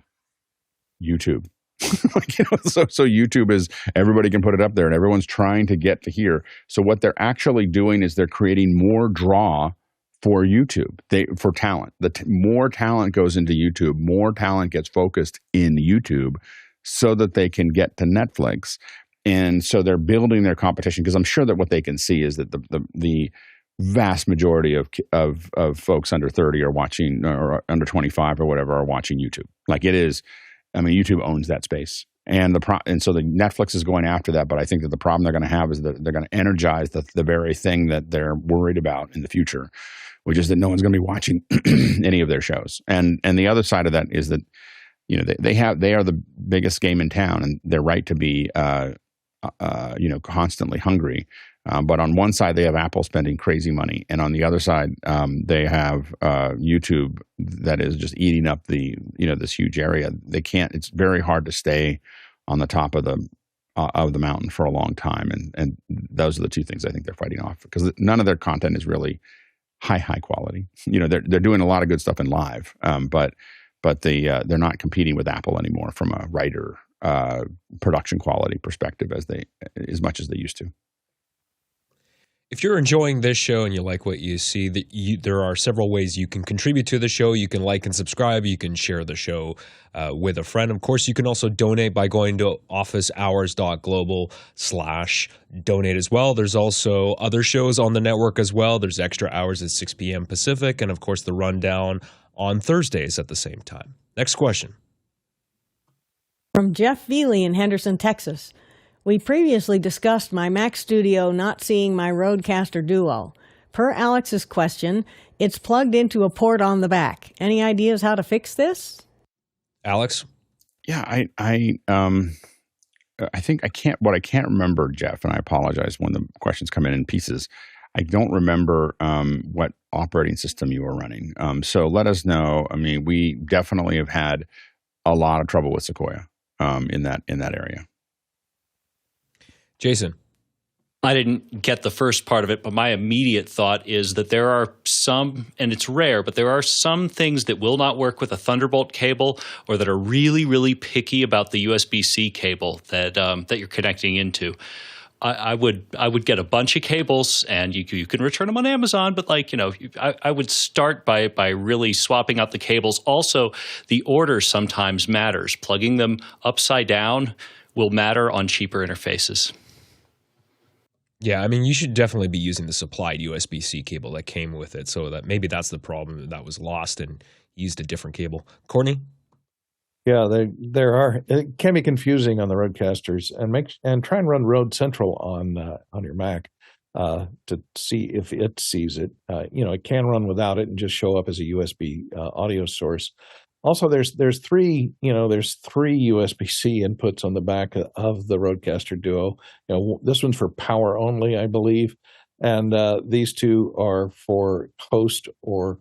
C: YouTube. So YouTube is, everybody can put it up there, and everyone's trying to get to here. So what they're actually doing is they're creating more draw for YouTube, for talent. More talent goes into YouTube, more talent gets focused in YouTube, so that they can get to Netflix. And so they're building their competition, because I'm sure that what they can see is that the vast majority of folks under 30 are watching, or under 25 or whatever, are watching YouTube. It is. YouTube owns that space, and so the Netflix is going after that. But I think that the problem they're going to have is that they're going to energize the very thing that they're worried about in the future, which is that no one's going to be watching any of their shows. And the other side of that is that, they are the biggest game in town, and they're right to be, constantly hungry. But on one side, they have Apple spending crazy money, and on the other side, they have YouTube that is just eating up this huge area. They can't. It's very hard to stay on the top of the mountain for a long time, and those are the two things I think they're fighting off, because none of their content is really high quality. They're doing a lot of good stuff in live, but they're not competing with Apple anymore from a writer production quality perspective as much as they used to.
F: If you're enjoying this show and you like what you see, there are several ways you can contribute to the show. You can like and subscribe. You can share the show with a friend. Of course, you can also donate by going to officehours.global/donate as well. There's also other shows on the network as well. There's Extra Hours at 6 p.m. Pacific, and of course, the Rundown on Thursdays at the same time. Next question.
B: From Jeff Veely in Henderson, Texas. We previously discussed my MacStudio not seeing my RodeCaster Duo. Per Alex's question, it's plugged into a port on the back. Any ideas how to fix this?
F: Alex?
C: Yeah, I think I can't. What I can't remember, Jeff, and I apologize when the questions come in pieces. I don't remember what operating system you were running. So let us know. I mean, we definitely have had a lot of trouble with Sequoia in that area.
F: Jason?
E: I didn't get the first part of it, but my immediate thought is that there are some, and it's rare, but there are some things that will not work with a Thunderbolt cable, or that are really, really picky about the USB-C cable that you're connecting into. I would get a bunch of cables, and you can return them on Amazon, but I would start by really swapping out the cables. Also, the order sometimes matters. Plugging them upside down will matter on cheaper interfaces.
F: Yeah, I mean, you should definitely be using the supplied USB-C cable that came with it, so that maybe that's the problem, that was lost and used a different cable. Courtney?
D: Yeah, there are. It can be confusing on the RodeCasters, and try and run Rode Central on your Mac to see if it sees it. It can run without it and just show up as a USB audio source. Also, there's three USB-C inputs on the back of the RodeCaster Duo. This one's for power only, I believe, and these two are for host or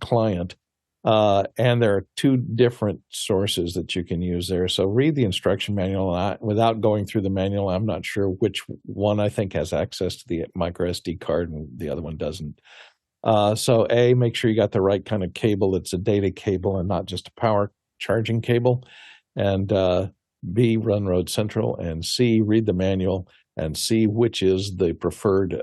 D: client. And there are two different sources that you can use there. So read the instruction manual. Without going through the manual, I'm not sure which one I think has access to the micro SD card and the other one doesn't. So A, make sure you got the right kind of cable. It's a data cable and not just a power charging cable. And B, run Rode Central. And C, read the manual and see which is the preferred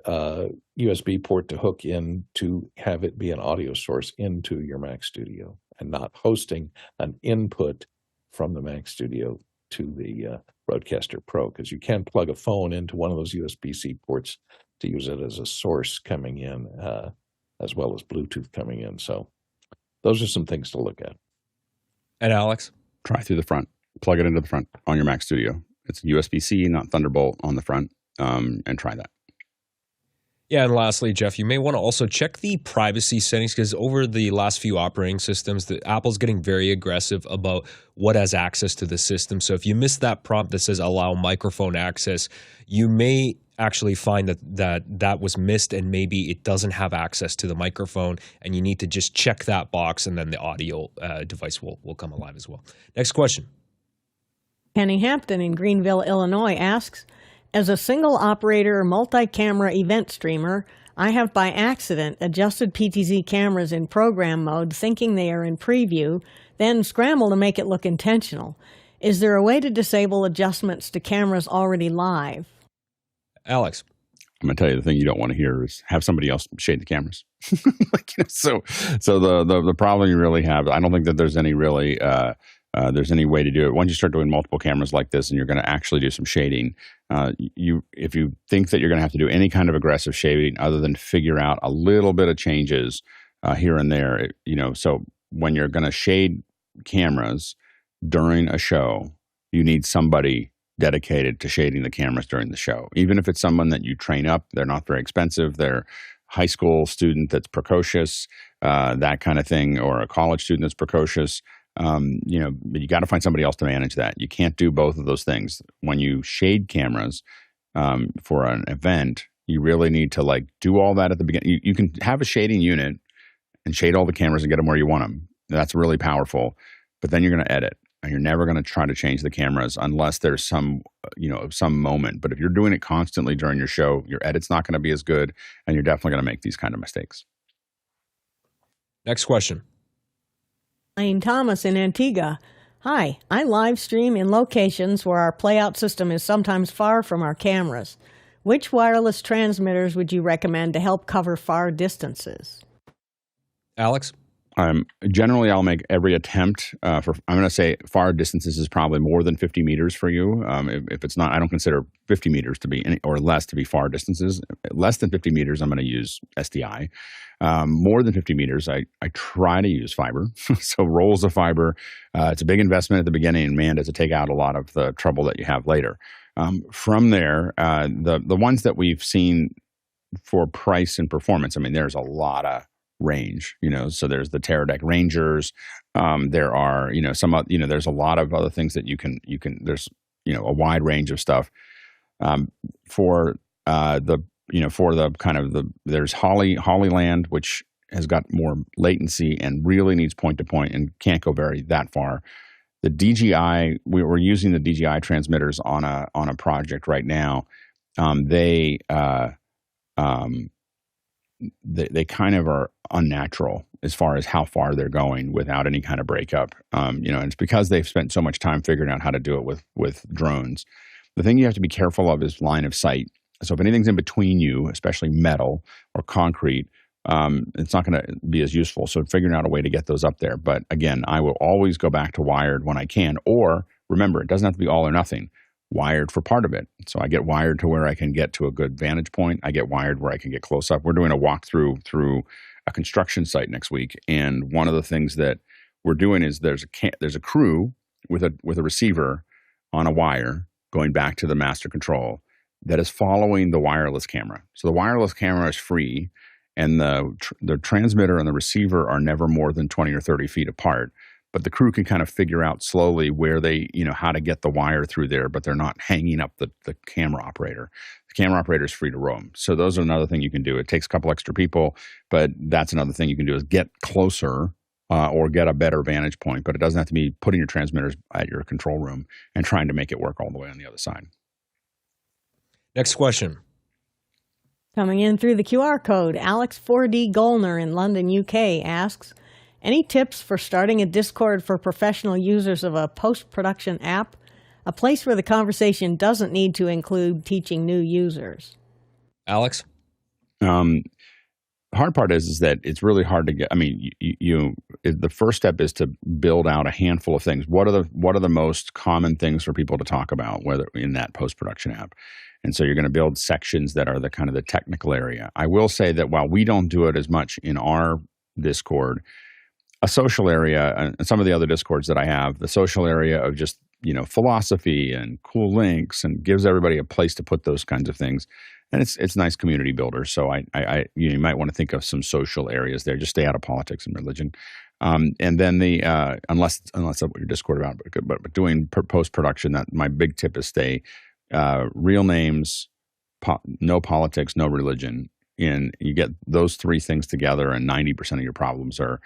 D: USB port to hook in to have it be an audio source into your MacStudio, and not hosting an input from the MacStudio to the RodeCaster Pro, because you can plug a phone into one of those USB-C ports to use it as a source coming in, as well as Bluetooth coming in. So those are some things to look at.
F: And Alex?
C: Try through the front. Plug it into the front on your MacStudio. It's USB-C, not Thunderbolt on the front, and try that.
F: Yeah, and lastly, Jeff, you may want to also check the privacy settings, because over the last few operating systems, Apple's getting very aggressive about what has access to the system. So if you miss that prompt that says allow microphone access, you may actually find that was missed, and maybe it doesn't have access to the microphone, and you need to just check that box, and then the audio device will come alive as well. Next question.
B: Kenny Hampton in Greenville, Illinois asks, as a single operator multi-camera event streamer, I have by accident adjusted PTZ cameras in program mode thinking they are in preview, then scramble to make it look intentional. Is there a way to disable adjustments to cameras already live?
F: Alex?
C: I'm going to tell you the thing you don't want to hear is have somebody else shade the cameras. So the problem you really have, I don't think that there's any really there's any way to do it. Once you start doing multiple cameras like this, and you're going to actually do some shading, if you think that you're going to have to do any kind of aggressive shading other than figure out a little bit of changes here and there, so when you're going to shade cameras during a show, you need somebody dedicated to shading the cameras during the show. Even if it's someone that you train up, they're not very expensive. They're high school student that's precocious, that kind of thing, or a college student that's precocious. But you got to find somebody else to manage that. You can't do both of those things. When you shade cameras for an event, you really need to like do all that at the beginning. You can have a shading unit and shade all the cameras and get them where you want them. That's really powerful. But then you're going to edit, and you're never going to try to change the cameras unless there's some moment. But if you're doing it constantly during your show, your edit's not going to be as good, and you're definitely going to make these kind of mistakes.
F: Next question.
B: Lane Thomas in Antigua. Hi, I live stream in locations where our Playout system is sometimes far from our cameras. Which wireless transmitters would you recommend to help cover far distances?
F: Alex?
C: Generally, I'll make every attempt I'm going to say far distances is probably more than 50 meters for you. If it's not, I don't consider 50 meters to be or less to be far distances. Less than 50 meters, I'm going to use SDI. More than 50 meters, I try to use fiber. So rolls of fiber. It's a big investment at the beginning, and man, does it take out a lot of the trouble that you have later. From there, the ones that we've seen for price and performance, I mean, there's a lot of range, so there's the Teradek Rangers. There are, there's a lot of other things that you can, there's, a wide range of stuff. For the kind of there's Hollyland, which has got more latency and really needs point to point and can't go that far. The DJI, we're using the DJI transmitters on a project right now. They kind of are unnatural as far as how far they're going without any kind of breakup. And it's because they've spent so much time figuring out how to do it with drones. The thing you have to be careful of is line of sight. So if anything's in between you, especially metal or concrete, it's not going to be as useful. So figuring out a way to get those up there. But again, I will always go back to wired when I can. Or remember, it doesn't have to be all or nothing. Wired for part of it. So I get wired to where I can get to a good vantage point. I get wired where I can get close up. We're doing a walkthrough through a construction site next week. And one of the things that we're doing is there's a crew with a receiver on a wire going back to the master control that is following the wireless camera. So the wireless camera is free, and the transmitter and the receiver are never more than 20 or 30 feet apart. But the crew can kind of figure out slowly where they, how to get the wire through there, but they're not hanging up the camera operator. The camera operator is free to roam. So those are another thing you can do. It takes a couple extra people, but that's another thing you can do is get closer or get a better vantage point. But it doesn't have to be putting your transmitters at your control room and trying to make it work all the way on the other side.
F: Next question.
B: Coming in through the QR code, Alex 4D Golner in London, UK asks, any tips for starting a Discord for professional users of a post-production app? A place where the conversation doesn't need to include teaching new users.
F: Alex?
C: The hard part is that it's really hard to get. I mean, the first step is to build out a handful of things. What are the most common things for people to talk about, whether in that post-production app? And so you're going to build sections that are the kind of the technical area. I will say that while we don't do it as much in our Discord, a social area, and some of the other Discords that I have, the social area of just, philosophy and cool links, and gives everybody a place to put those kinds of things. And it's nice community builders. So you might want to think of some social areas there. Just stay out of politics and religion. And then unless that's what your Discord about, but doing post-production, that my big tip is stay real names, no politics, no religion. And you get those three things together, and 90% of your problems are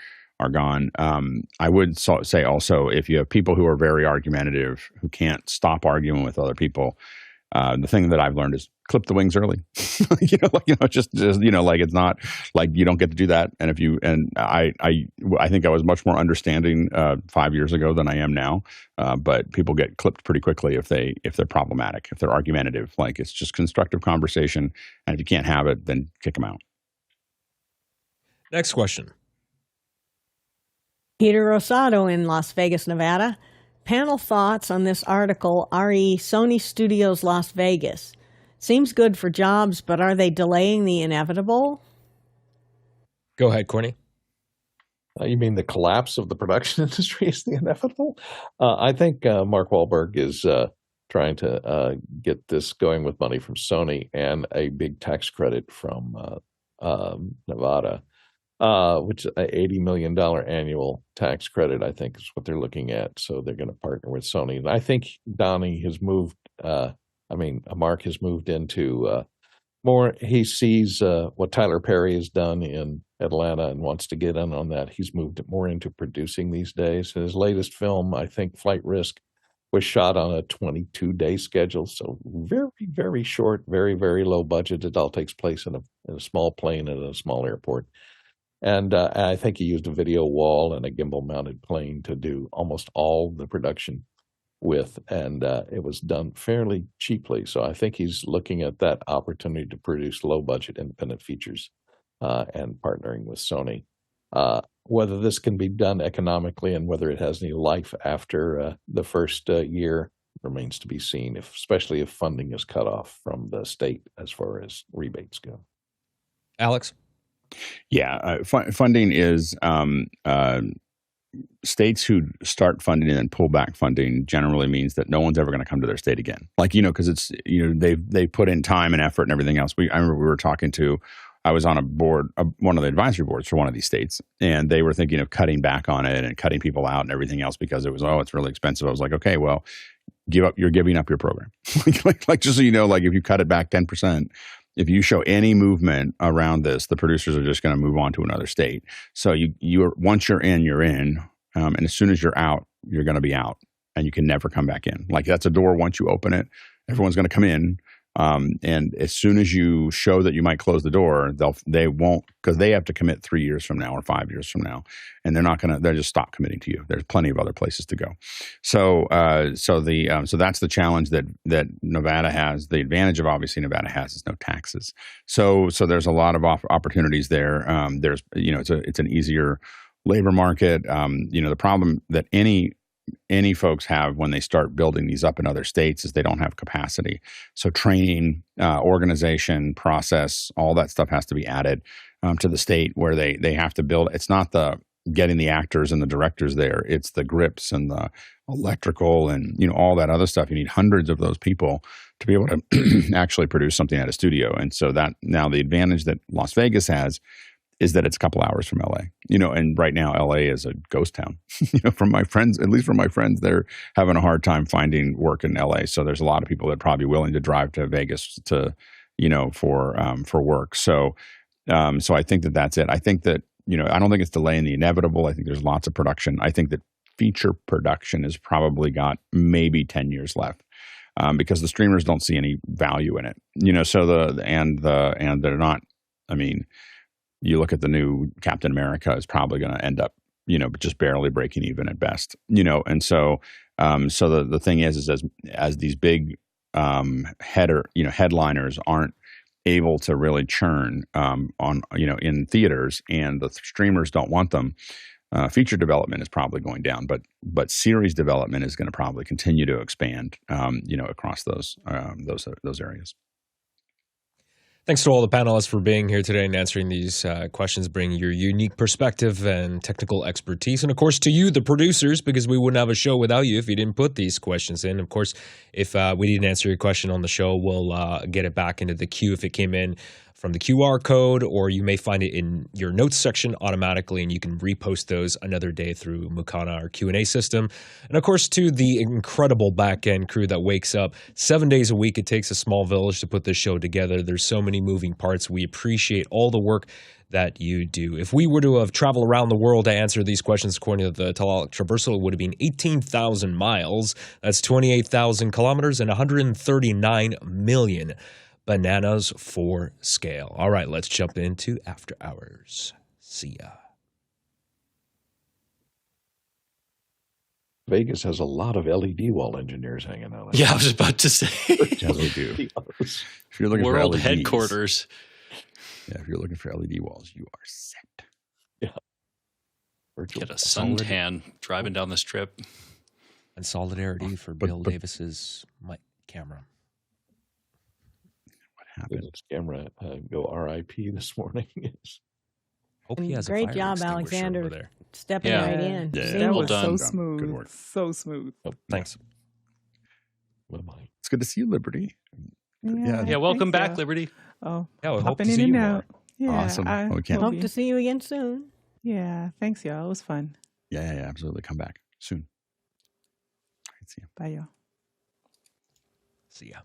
C: gone. I would say also, if you have people who are very argumentative, who can't stop arguing with other people, the thing that I've learned is clip the wings early. Just it's not like you don't get to do that. And I think I was much more understanding 5 years ago than I am now. But people get clipped pretty quickly if they're problematic, if they're argumentative. Like, it's just constructive conversation, and if you can't have it, then kick them out.
F: Next question.
B: Peter Rosado in Las Vegas, Nevada. Panel thoughts on this article, re Sony Studios Las Vegas. Seems good for jobs, but are they delaying the inevitable?
F: Go ahead, Courtney.
D: You mean the collapse of the production industry is the inevitable? I think Mark Wahlberg is trying to get this going with money from Sony and a big tax credit from Nevada, which is an $80 million annual tax credit, I think is what they're looking at. So they're going to partner with Sony. And I think Donnie has moved, Mark has moved into more, he sees what Tyler Perry has done in Atlanta and wants to get in on that. He's moved more into producing these days. His latest film, I think Flight Risk, was shot on a 22-day schedule. So very, very short, very, very low budget. It all takes place in a small plane at a small airport. And I think he used a video wall and a gimbal-mounted plane to do almost all the production with, and it was done fairly cheaply. So I think he's looking at that opportunity to produce low-budget independent features and partnering with Sony. Whether this can be done economically and whether it has any life after the first year remains to be seen, especially if funding is cut off from the state as far as rebates go.
F: Alex?
C: Yeah, funding is states who start funding and then pull back funding generally means that no one's ever going to come to their state again. Like, because it's, they put in time and effort and everything else. I remember we were talking to, I was on a board, one of the advisory boards for one of these states, and they were thinking of cutting back on it and cutting people out and everything else because it was, it's really expensive. I was like, okay, well, you're giving up your program. like just so you know, like if you cut it back 10%, if you show any movement around this, the producers are just going to move on to another state. So once you're in, you're in. And as soon as you're out, you're going to be out and you can never come back in. Like that's a door. Once you open it, everyone's going to come in. And as soon as you show that you might close the door, they won't, because they have to commit 3 years from now or 5 years from now, and they'll just stop committing to you. There's plenty of other places to go. So that's the challenge that Nevada has. The advantage of obviously Nevada has is no taxes. So there's a lot of opportunities there. There's, it's an easier labor market. The problem that any folks have when they start building these up in other states is they don't have capacity. So training, organization, process, all that stuff has to be added to the state where they have to build. It's not the getting the actors and the directors there. It's the grips and the electrical and, all that other stuff. You need hundreds of those people to be able to actually produce something at a studio. And so that now the advantage that Las Vegas has is that it's a couple hours from LA, and right now LA is a ghost town, from my friends, at least from my friends, they're having a hard time finding work in LA. So there's a lot of people that are probably willing to drive to Vegas to, for work. So I think that's it. I think that, I don't think it's delaying the inevitable. I think there's lots of production. I think that feature production has probably got maybe 10 years left. Because the streamers don't see any value in it, so and they're not, you look at the new Captain America is probably going to end up, just barely breaking even at best, and so the thing is as these big headliners aren't able to really churn in theaters and the streamers don't want them, feature development is probably going down, but series development is going to probably continue to expand, across those areas.
F: Thanks to all the panelists for being here today and answering these questions, bringing your unique perspective and technical expertise. And, of course, to you, the producers, because we wouldn't have a show without you if you didn't put these questions in. Of course, if we didn't answer your question on the show, we'll get it back into the queue if it came in from the QR code, or you may find it in your notes section automatically, and you can repost those another day through Mukana, our Q&A system. And of course, to the incredible back-end crew that wakes up 7 days a week. It takes a small village to put this show together. There's so many moving parts. We appreciate all the work that you do. If we were to have traveled around the world to answer these questions according to the Telelock Traversal, it would have been 18,000 miles. That's 28,000 kilometers and 139 million bananas for scale. All right, let's jump into After Hours. See ya.
D: Vegas has a lot of LED wall engineers hanging out.
E: Yeah, I was about to say.
C: Yeah, they do. If you're looking
E: World
C: for LEDs,
E: headquarters.
C: Yeah, if you're looking for LED walls, you are set.
D: Yeah.
E: Get a suntan driving down the strip.
F: And solidarity for Bill Davis's mic camera.
D: Did his camera go RIP this morning?
F: Hope he has
B: Great
F: a fire
B: job,
F: extinguisher
B: Alexander,
F: over there.
B: stepping right in.
C: Yeah,
G: That
E: well
G: was
E: done.
G: so smooth.
C: Good work.
G: So smooth.
D: Oh,
F: Thanks.
D: what am I?
C: It's good to see you, Liberty.
E: Yeah, welcome back, Liberty.
G: Oh,
F: Yeah, we hope
G: popping
F: to
G: in
F: see
G: and
F: you
G: out.
F: more.
G: Yeah,
C: Awesome. Well, we can't.
B: Hope to see you again soon.
G: Yeah, thanks, y'all. It was fun.
C: Yeah, absolutely. Come back soon. All right, see you.
G: Bye, y'all.
F: See ya.